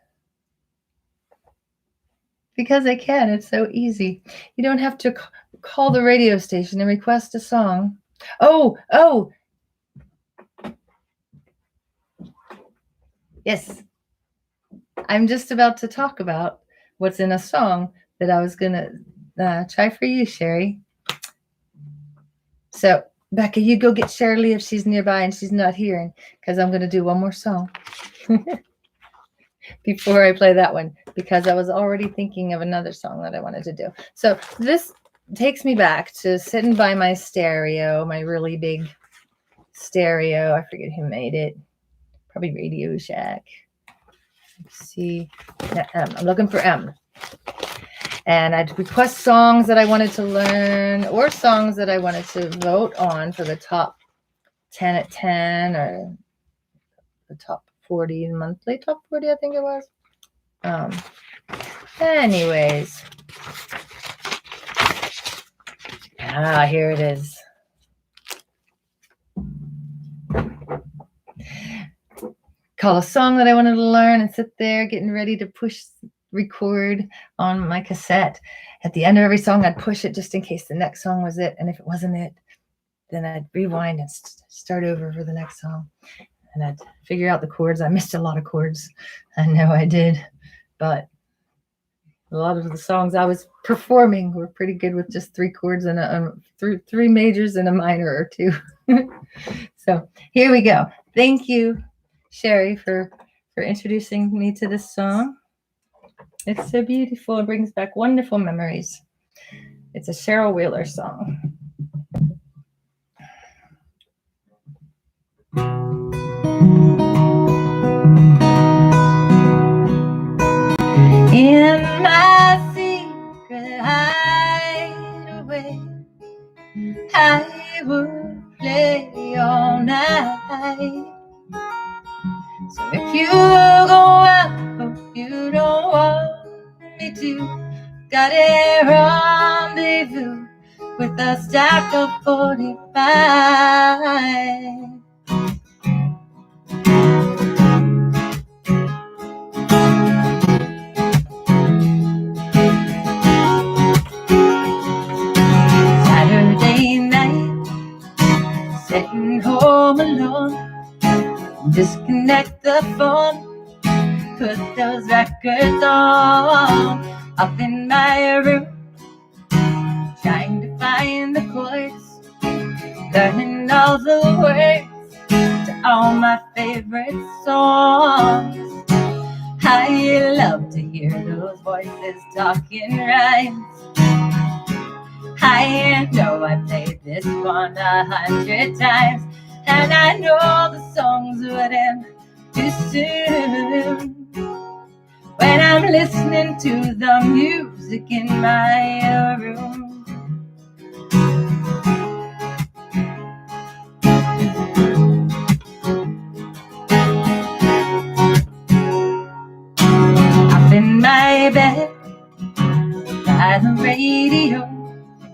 Because I can. It's so easy. You don't have to call the radio station and request a song. Oh. Yes. I'm just about to talk about what's in a song that I was going to try for you, Sherry. So, Becca, you go get Shirley if she's nearby and she's not hearing, because I'm going to do one more song before I play that one, because I was already thinking of another song that I wanted to do. So this takes me back to sitting by my stereo, my really big stereo. I forget who made it. Probably Radio Shack. Let's see. I'm looking for M. And I'd request songs that I wanted to learn or songs that I wanted to vote on for the top 10 at 10 or the top 40 monthly top 40, I think it was. Anyways. Here it is. Call a song that I wanted to learn and sit there getting ready to push record on my cassette. At the end of every song, I'd push it just in case the next song was it. And if it wasn't it, then I'd rewind and start over for the next song. And I'd figure out the chords. I missed a lot of chords. I know I did. But a lot of the songs I was performing were pretty good with just 3 chords and three majors and a minor or 2. So here we go. Thank you, Sherry, for introducing me to this song. It's so beautiful. It brings back wonderful memories. It's a Cheryl Wheeler song. In my secret hideaway, I would play all night. So if you go out, hope you don't want me to. Got a rendezvous with a stack of 45. Saturday night, sitting home alone. Disconnect the phone, put those records on. Up in my room, trying to find the chords, learning all the words to all my favorite songs. I love to hear those voices talking rhymes. I know I played this one 100 times, and I know the songs would end too soon. When I'm listening to the music in my room. Up in my bed, by the radio,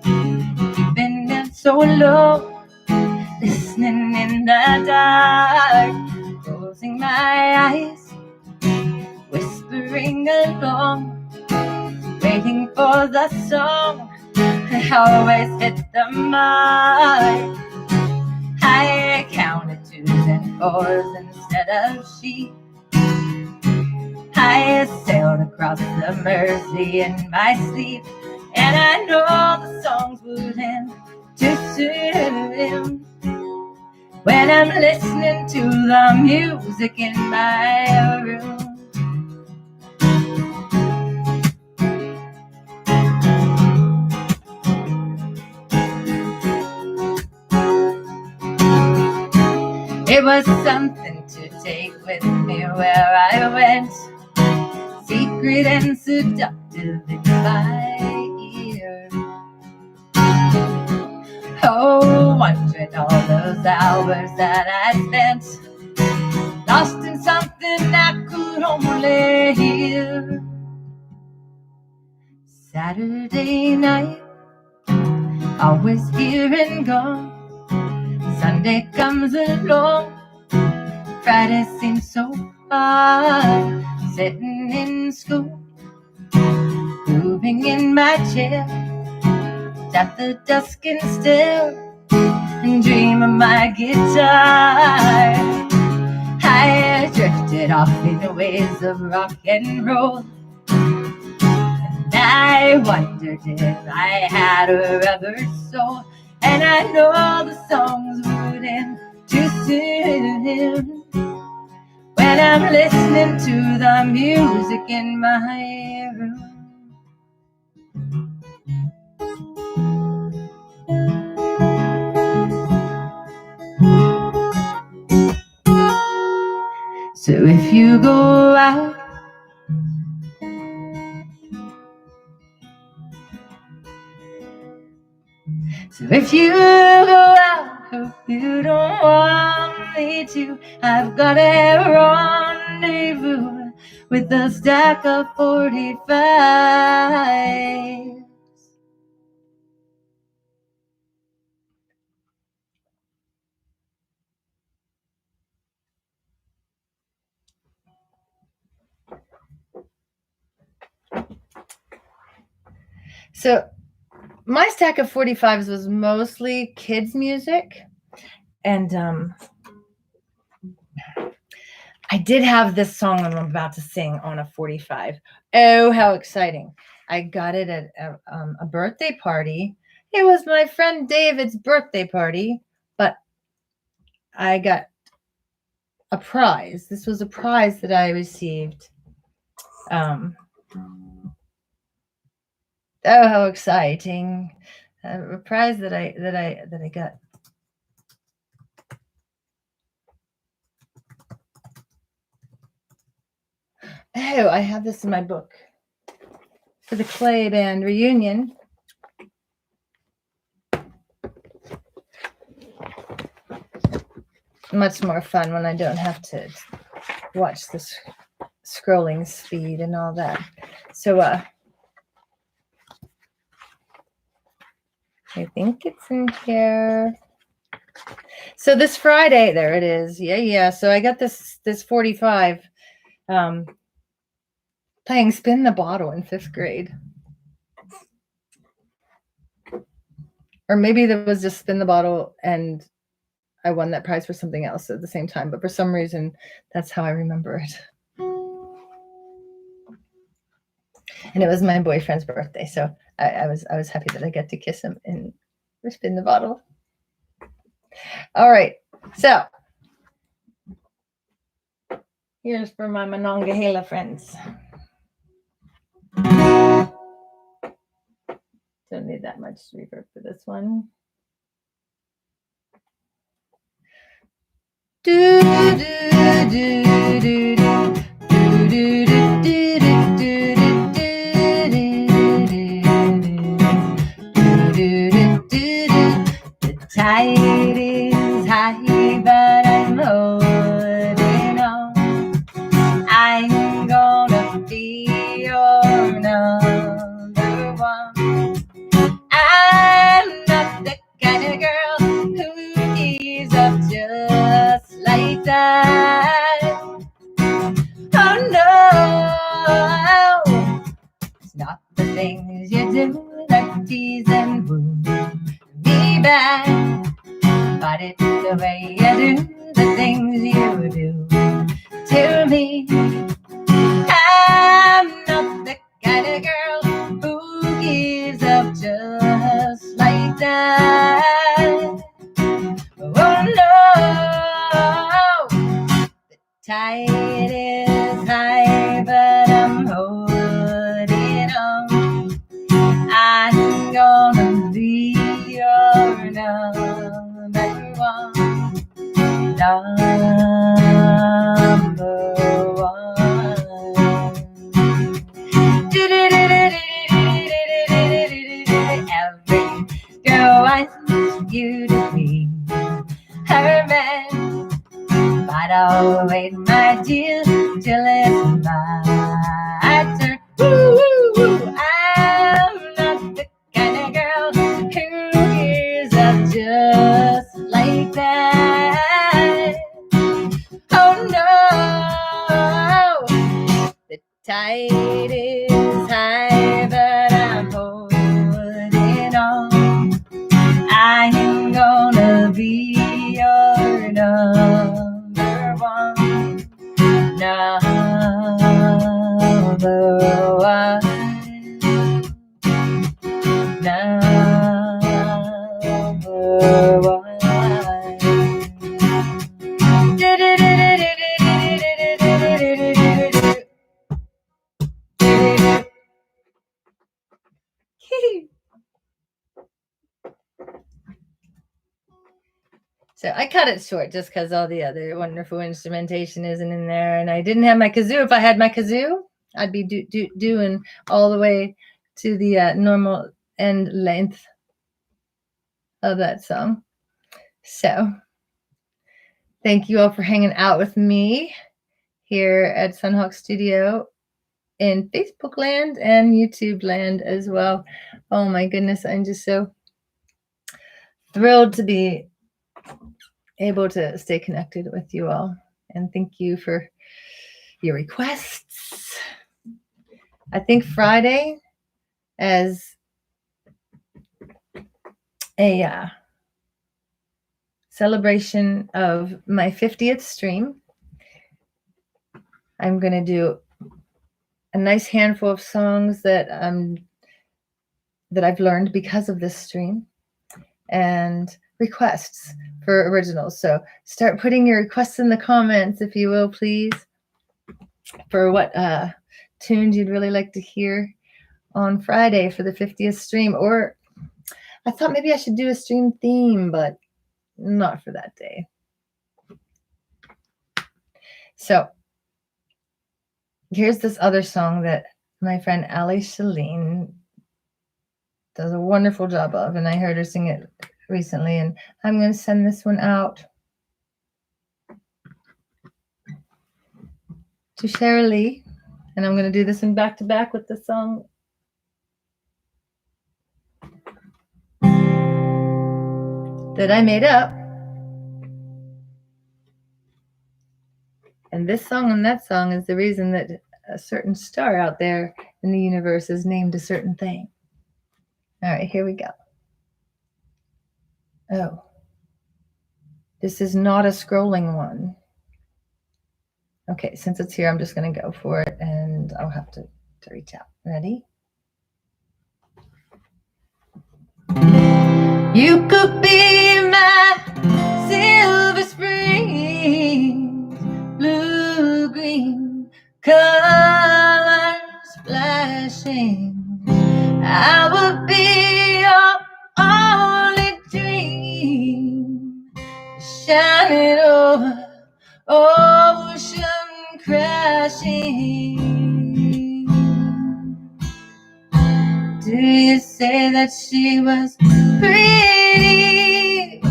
keeping it so low, listening in the dark, closing my eyes, whispering along, waiting for the song. I always hit the mark. I counted 2s and 4s instead of sheep. I sailed across the Mersey in my sleep, and I know the songs would end too soon. When I'm listening to the music in my room. It was something to take with me where I went, secret and seductive in my ear. Oh, wondering all those hours that I spent, lost in something I could only hear. Saturday night, always here and gone. Sunday comes along, Friday seems so far. Sitting in school, moving in my chair, at the dusk and still, and dream of my guitar. I drifted off in the waves of rock and roll, and I wondered if I had a rubber soul. And I know the songs would end too soon when I'm listening to the music in my room. So if you go out, so if you go out, hope you don't want me to. I've got a rendezvous with a stack of 45. So my stack of 45s was mostly kids' music. And I did have this song I'm about to sing on a 45. Oh, how exciting. I got it at a birthday party. It was my friend David's birthday party, but I got a prize. This was a prize that I received. Oh, how exciting. A prize that I got. Oh, I have this in my book for the Clay Band reunion. Much more fun when I don't have to watch this scrolling speed and all that. So I think it's in here. So this Friday, there it is. Yeah. So I got this 45 playing Spin the Bottle in 5th grade. Or maybe there was just Spin the Bottle and I won that prize for something else at the same time. But for some reason, that's how I remember it. And it was my boyfriend's birthday. So I was happy that I got to kiss him and Spin the Bottle. All right. So here's for my Monongahela friends. Don't need that much reverb for this one. Do do do do do do the tide is high, but I'm holding on. I'm gonna be your number one. I'm not the kind of girl who gives up just like that. Oh no, it's not the things you do that tease and woo me back, but it's the way you do the things you do to me. I'm not the kind of girl who gives up just like that. Oh no, the tide is high, but I'm holding on. I'm gonna be your number one. Number one. Every girl wants you to be her man, but I'll wait, my dear, till it's my turn. Woo-hoo-hoo. I'm not the kind of girl who gives up just like that. Oh no, the tide is high, but I'm holding on. I'm gonna be your number one. Number one. Number one. So I cut it short just because all the other wonderful instrumentation isn't in there. And I didn't have my kazoo. If I had my kazoo, I'd be doing all the way to the normal end length of that song. So thank you all for hanging out with me here at SunHawk Studio in Facebook land and YouTube land as well. Oh my goodness, I'm just so thrilled to be able to stay connected with you all. And thank you for your requests. I think Friday, as a celebration of my 50th stream. I'm going to do a nice handful of songs that I've learned because of this stream, and requests for originals. So start putting your requests in the comments, if you will, please, for what tunes you'd really like to hear on Friday for the 50th stream. Or I thought maybe I should do a stream theme, but not for that day. So here's this other song that my friend Ali Shalene does a wonderful job of, and I heard her sing it recently, and I'm going to send this one out to Cheryl, and I'm going to do this one back to back with the song that I made up. And this song and that song is the reason that a certain star out there in the universe is named a certain thing. All right, here we go. Oh, this is not a scrolling one. Okay, since it's here, I'm just going to go for it, and I'll have to reach out. Ready? You could be my silver springs, blue-green colors flashing. I would be your only dream, shining over ocean crashing. Do you say that she was pretty?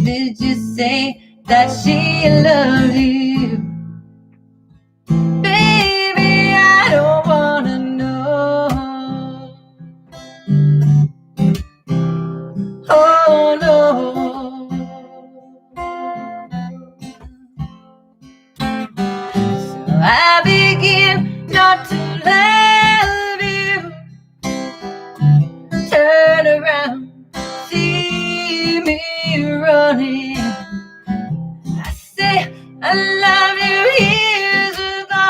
Did you say that she loved you? Baby, I don't wanna know. Oh no. So I begin not to love you. Turn around, see me running. I say I love you years ago,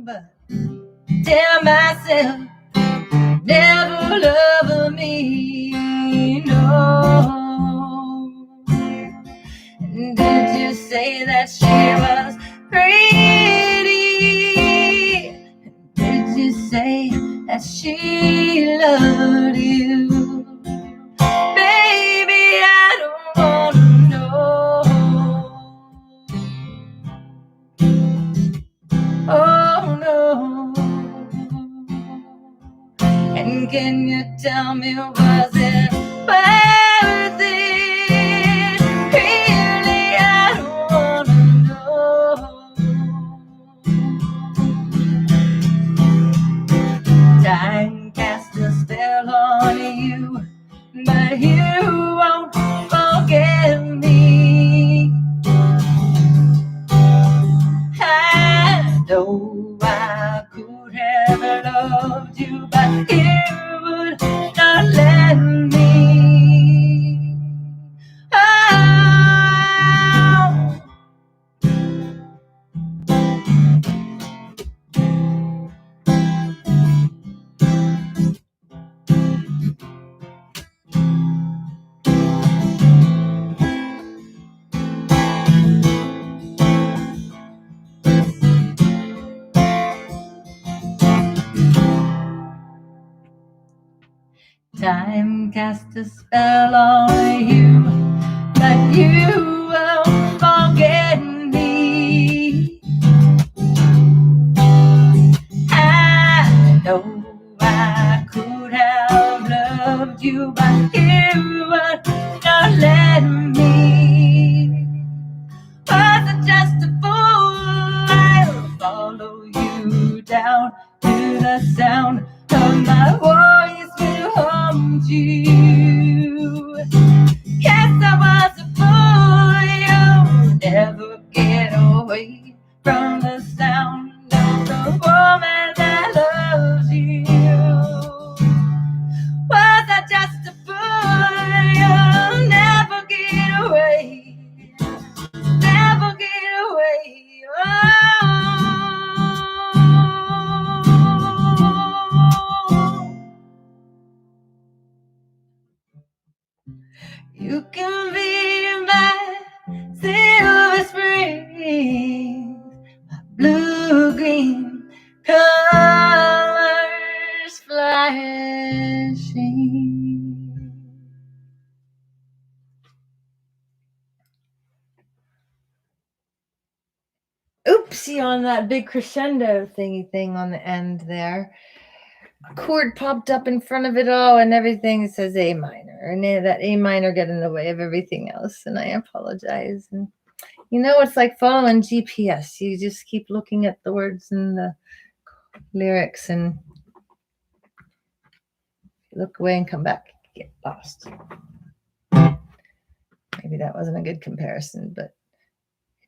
but tell myself never love me, no. Did you say that she was pretty? Did you say that she loved you? Baby, I don't wanna know. Oh no. And can you tell me, was it worth it? Really, I don't wanna know. Time cast a spell on you, but you won't forget me. I know I could have loved you, but you would not let me. Oh. Time cast a spell on you, but you won't forget me. I know I could have loved you, but you would not let me. Was I just a fool? I'll follow you down to the sound of my voice will haunt you. Yes, I was a fool. You'll never get away from the sound of the woman that loves you. Was I just a fool? You can be my silver spring, my blue-green colors flashing. Oopsie on that big crescendo thingy thing on the end there. A chord popped up in front of it all and everything says A minor. And that A minor got in the way of everything else. And I apologize. And you know, it's like following GPS. You just keep looking at the words and the lyrics and look away and come back, get lost. Maybe that wasn't a good comparison, but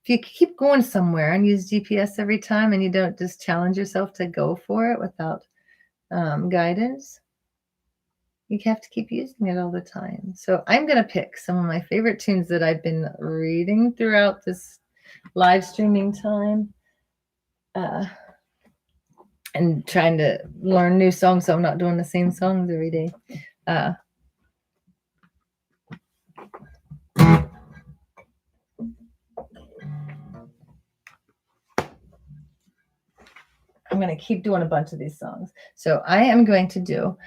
if you keep going somewhere and use GPS every time and you don't just challenge yourself to go for it without guidance, you have to keep using it all the time. So I'm going to pick some of my favorite tunes that I've been reading throughout this live streaming time and trying to learn new songs so I'm not doing the same songs every day. I'm going to keep doing a bunch of these songs. So I am going to do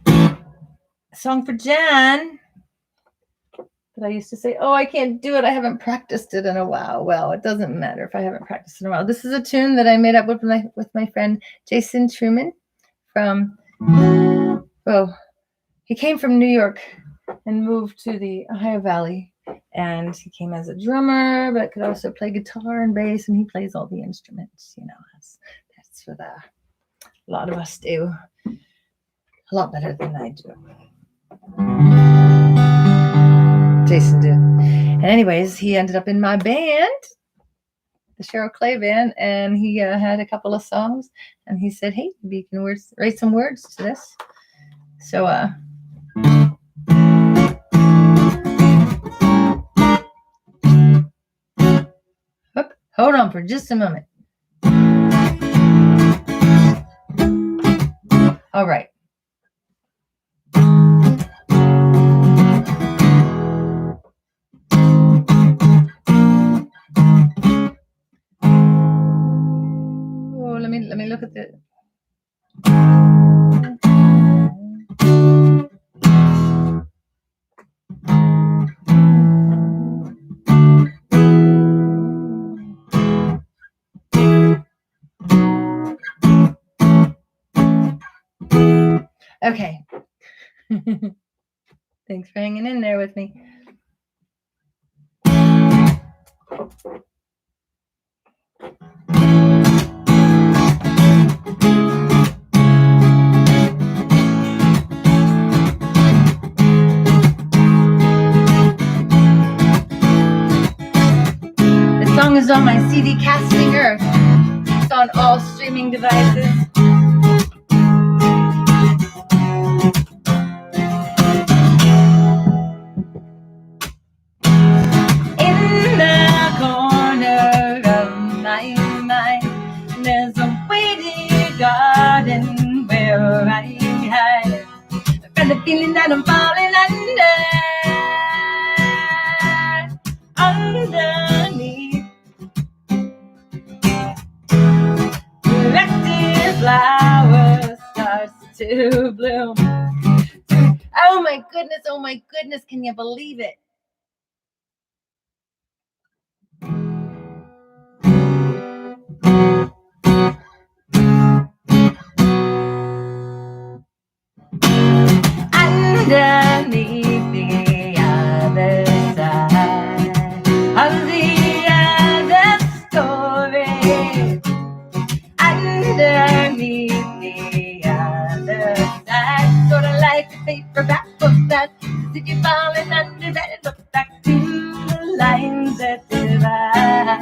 a song for Jen that I used to say, oh, I can't do it. I haven't practiced it in a while. Well, it doesn't matter if I haven't practiced in a while. This is a tune that I made up with my friend Jason Treuman from, he came from New York and moved to the Ohio Valley. And he came as a drummer, but could also play guitar and bass, and he plays all the instruments. You know, that's what a lot of us do. A lot better than I do. Jason did. And anyways, he ended up in my band, the Cheryl Clay band, and he had a couple of songs, and he said, hey, maybe you can write some words to this. So, hold on for just a moment. All right. Oh, let me look at the. Okay. Thanks for hanging in there with me. This song is on my CD casting earth. It's on all streaming devices. Garden where I hide. I've got the feeling that I'm falling underneath. Elected flowers starts to bloom. Oh my goodness, can you believe it? Underneath the other side of the other story, underneath the other side, sort of like a paperback book that if you're falling under it, look back to the lines that divide,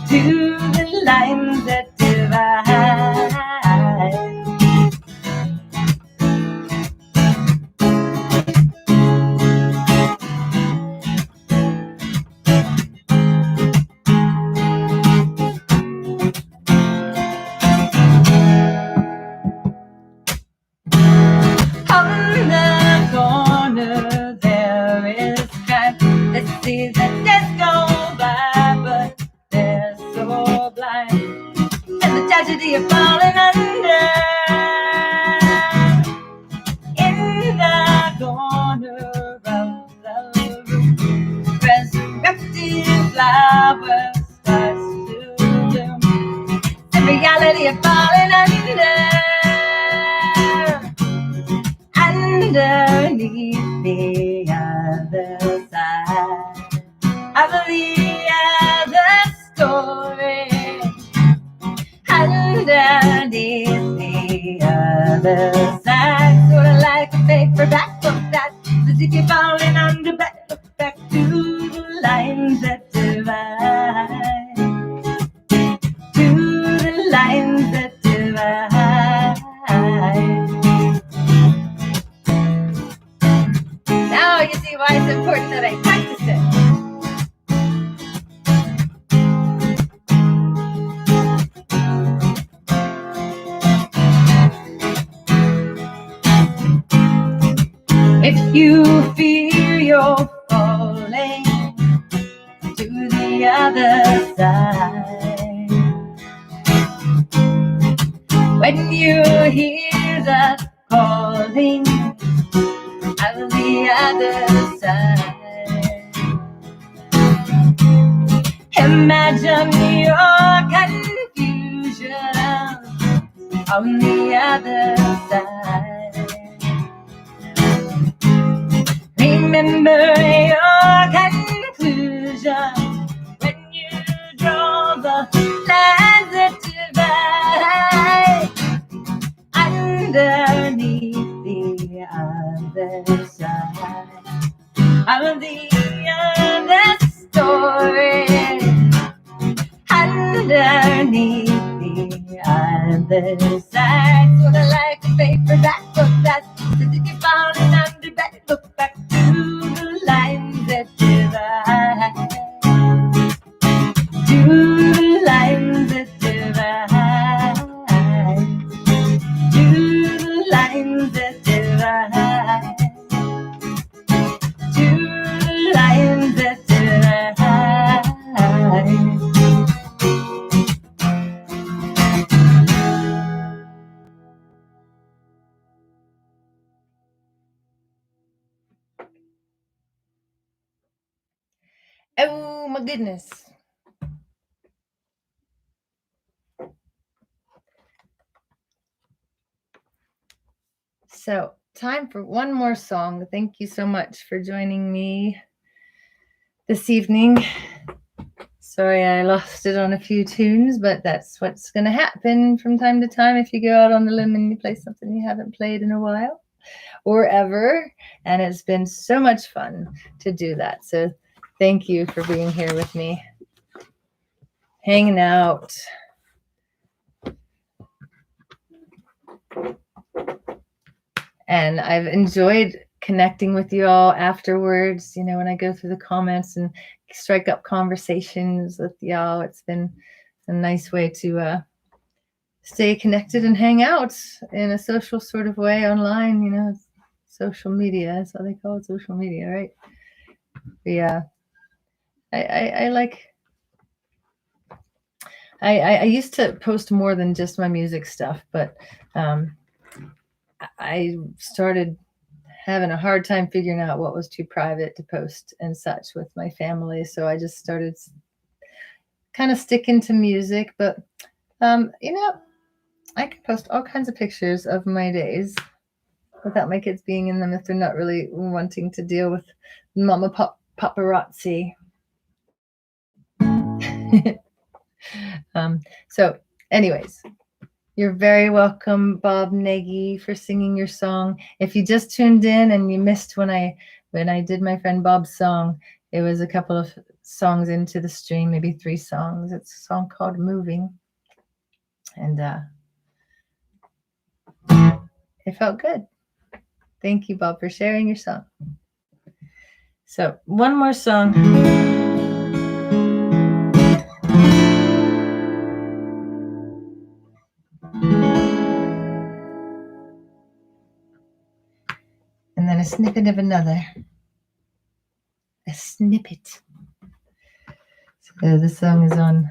to the lines that divide. under in the corner of the room. Resurrected flowers starts to bloom. The reality of falling underneath the other side of the other story, underneath the other side, sort of like a paperback book that says if you're falling under, look back to the lines that divide, to the lines that divide. Now you see why it's important that I practice it. If you fear you're falling to the other side, when you hear the calling of the other side, imagine your confusion on the other side. Remember your conclusion when you draw the lines that divide underneath the other side of the other story, underneath the other side, sort of like a paperback book that says if you're falling under, better look back to the lines that divide, to the lines that divide, to the lines that divide, to the lines that divide. Oh my goodness. So, time for one more song. Thank you so much for joining me this evening. Sorry I lost it on a few tunes, but that's what's going to happen from time to time if you go out on the limb and you play something you haven't played in a while or ever. And it's been so much fun to do that. So thank you for being here with me, hanging out. And I've enjoyed connecting with you all afterwards, you know, when I go through the comments and strike up conversations with y'all. It's been a nice way to stay connected and hang out in a social sort of way online, you know. Social media, that's how they call it, social media, right? But yeah, I used to post more than just my music stuff, but I started having a hard time figuring out what was too private to post and such with my family. So I just started kind of sticking to music, but you know, I can post all kinds of pictures of my days without my kids being in them if they're not really wanting to deal with mama paparazzi. So anyways, you're very welcome, Bob Nagy, for singing your song. If you just tuned in and you missed when I did my friend Bob's song, it was a couple of songs into the stream, maybe 3 songs. It's a song called Moving. And it felt good. Thank you, Bob, for sharing your song. So one more song. And then a snippet of another. A snippet. So the song is on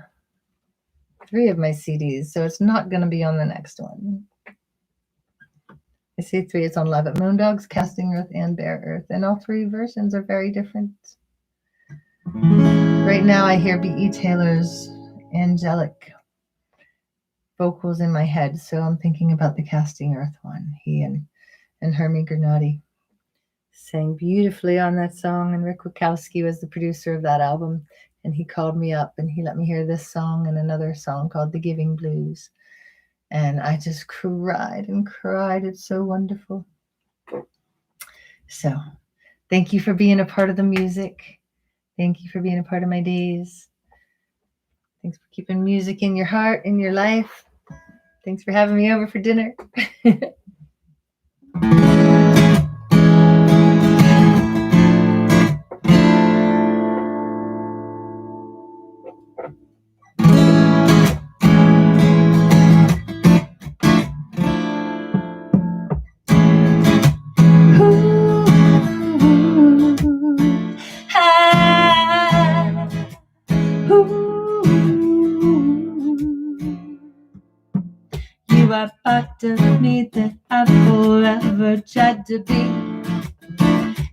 3 of my CDs, so it's not going to be on the next one. I say 3, it's on Love It, Moondogs, Casting Earth, and Bare Earth, and all 3 versions are very different. Right now I hear B.E. Taylor's angelic vocals in my head, so I'm thinking about the Casting Earth one. He and Hermie Granati sang beautifully on that song, and Rick Wachowski was the producer of that album, and he called me up and he let me hear this song and another song called The Giving Blues, and I just cried and cried. It's so wonderful. So thank you for being a part of the music. Thank you for being a part of my days. Thanks for keeping music in your heart, in your life. Thanks for having me over for dinner. You are part of me that I forever tried to be.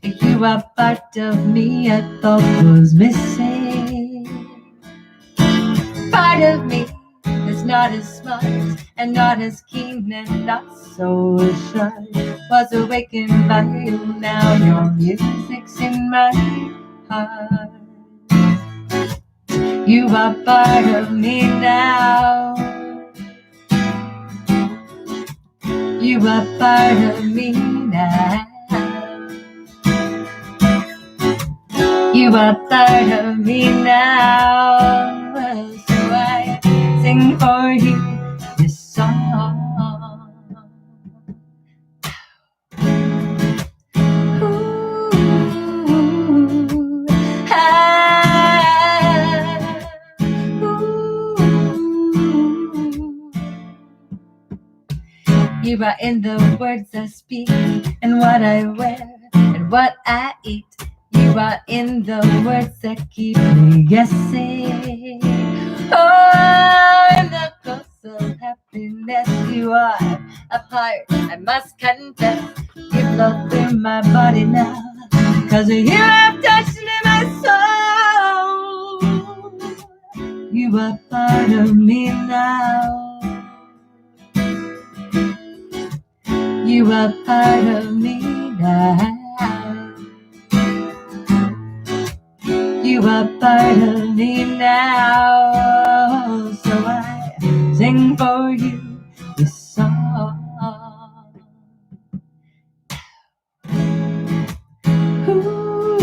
You are part of me I thought was missing. Part of me that's not as smart and not as keen and not so shy was awakened by you. Now your music's in my heart. You are part of me now. You are part of me now. You are part of me now. So I sing for you this song. Ooh, you are in the words I speak and what I wear and what I eat. You are in the words that keep me guessing. Oh, in the course of happiness, you are a part, I must confess. You flow through my body now, 'cause you have touched my soul. You are part of me now. You are part of me now. You are part of me now. So I sing for you this song. Ooh,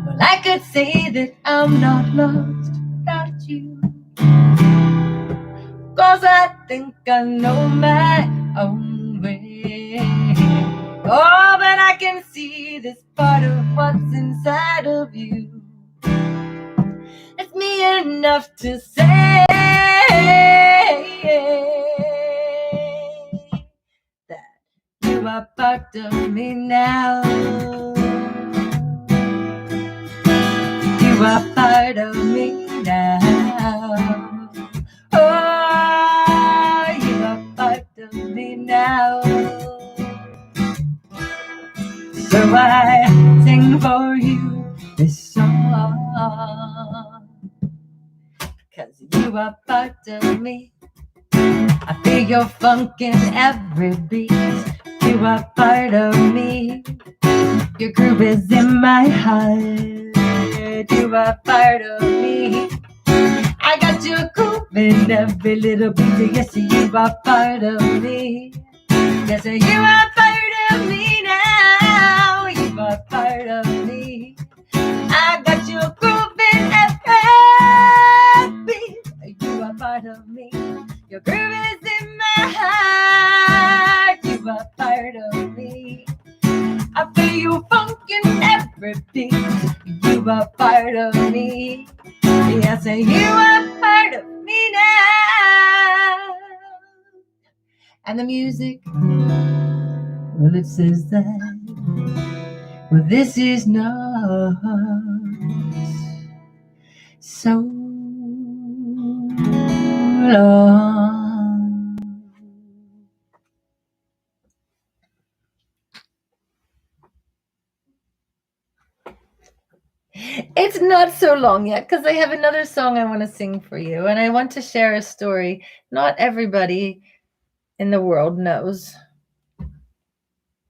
well, I could say that I'm not lost without you, 'cause I think I know my own way. Oh, but I can see this part of what's inside of you. It's me enough to say that you are part of me now. You are part of me now. Oh, you are part of me now. So I sing for you this song, 'cause you are part of me. I feel your funk in every beat. You are part of me. Your groove is in my heart. You are part of me. I got your groove in every little beat. Yes, you are part of me. Yes, you are part of me now. You are part of me. I got you grooving every beat. You are part of me. Your groove is in my heart. You are part of me. I feel you funk in every beat. You are part of me. Yes, and you are part of me now. And the music, well, it says that, well, this is not so long. It's not so long yet because I have another song I want to sing for you, and I want to share a story. Not everybody in the world knows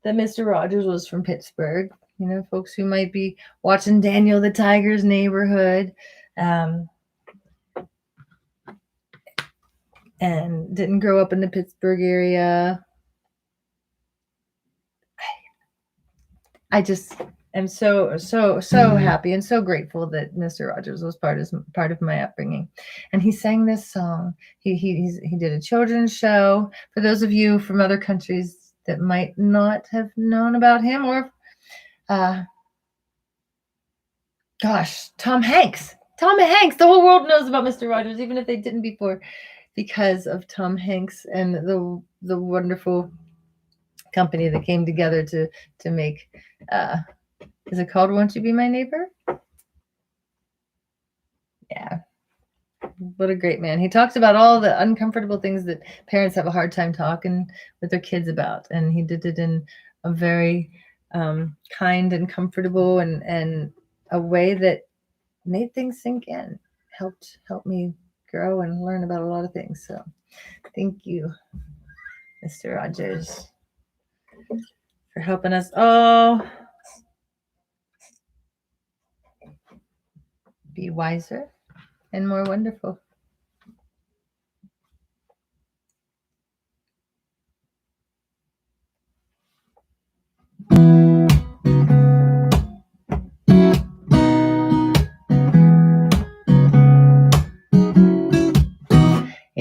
that Mr. Rogers was from Pittsburgh. You know, folks who might be watching Daniel the Tiger's Neighborhood and didn't grow up in the Pittsburgh area. I just am so happy and so grateful that Mr. Rogers was part of my upbringing. And he sang this song. He did a children's show. For those of you from other countries that might not have known about him, or Tom Hanks. Tom Hanks. The whole world knows about Mr. Rogers, even if they didn't before, because of Tom Hanks and the wonderful company that came together to make. Is it called Won't You Be My Neighbor? Yeah. What a great man. He talks about all the uncomfortable things that parents have a hard time talking with their kids about. And he did it in a very kind and comfortable and a way that made things sink in, helped me grow and learn about a lot of things. So thank you, Mr. Rogers, for helping us all be wiser and more wonderful.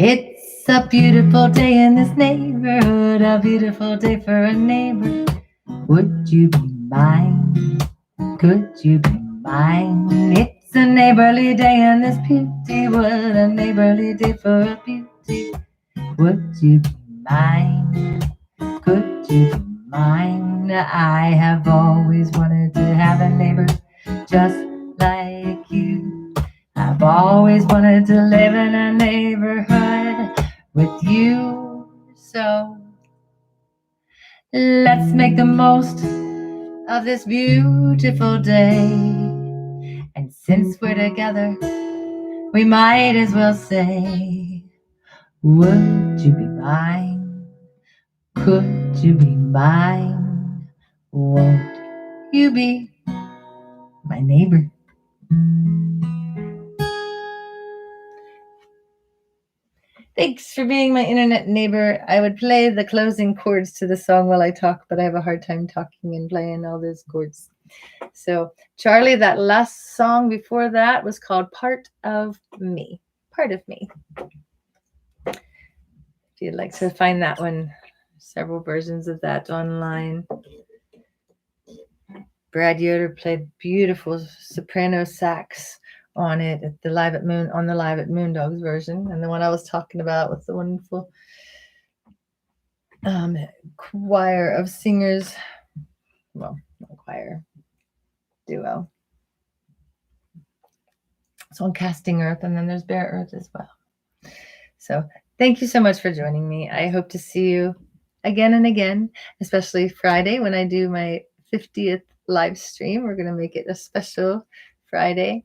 It's a beautiful day in this neighborhood, a beautiful day for a neighbor. Would you be mine? Could you be mine? It's a neighborly day in this beauty wood, a neighborly day for a beauty. Would you be mine? Could you be mine? I have always wanted to have a neighbor just like you. I've always wanted to live in a neighborhood with you. So let's make the most of this beautiful day. And since we're together, we might as well say, would you be mine? Could you be mine? Won't you be my neighbor? Thanks for being my internet neighbor. I would play the closing chords to the song while I talk, but I have a hard time talking and playing all those chords. So, Charlie, that last song before that was called Part of Me. Part of Me. If you'd like to find that one, several versions of that online. Brad Yoder played beautiful soprano sax on it at the Live at Moondogs version, and the one I was talking about was the wonderful choir of singers. Well, not choir, duo. It's on Casting Earth, and then there's Bare Earth as well. So thank you so much for joining me. I hope to see you again and again, especially Friday when I do my 50th live stream. We're going to make it a special Friday,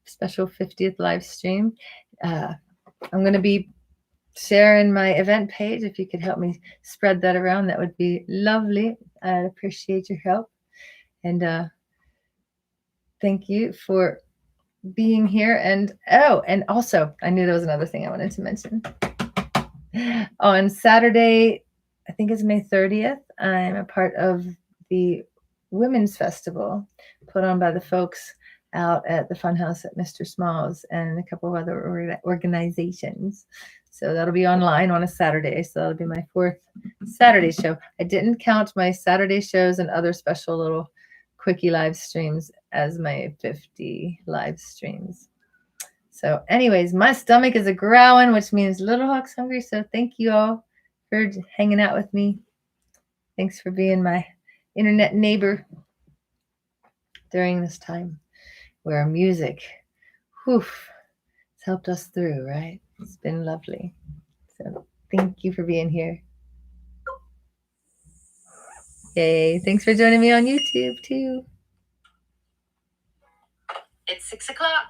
special 50th live stream. I'm going to be sharing my event page. If you could help me spread that around, that would be lovely. I'd appreciate your help. And thank you for being here. And also, I knew there was another thing I wanted to mention. On Saturday, I think it's May 30th, I'm a part of the Women's Festival put on by the folks out at the Funhouse at Mr. Small's and a couple of other organizations. So that'll be online on a Saturday. So that'll be my 4th Saturday show. I didn't count my Saturday shows and other special little quickie live streams as my 50 live streams. So anyways, my stomach is a growling, which means Little Hawk's hungry. So thank you all for hanging out with me. Thanks for being my internet neighbor during this time where music, has helped us through, right? It's been lovely. So thank you for being here. Yay. Thanks for joining me on YouTube too. It's 6 o'clock.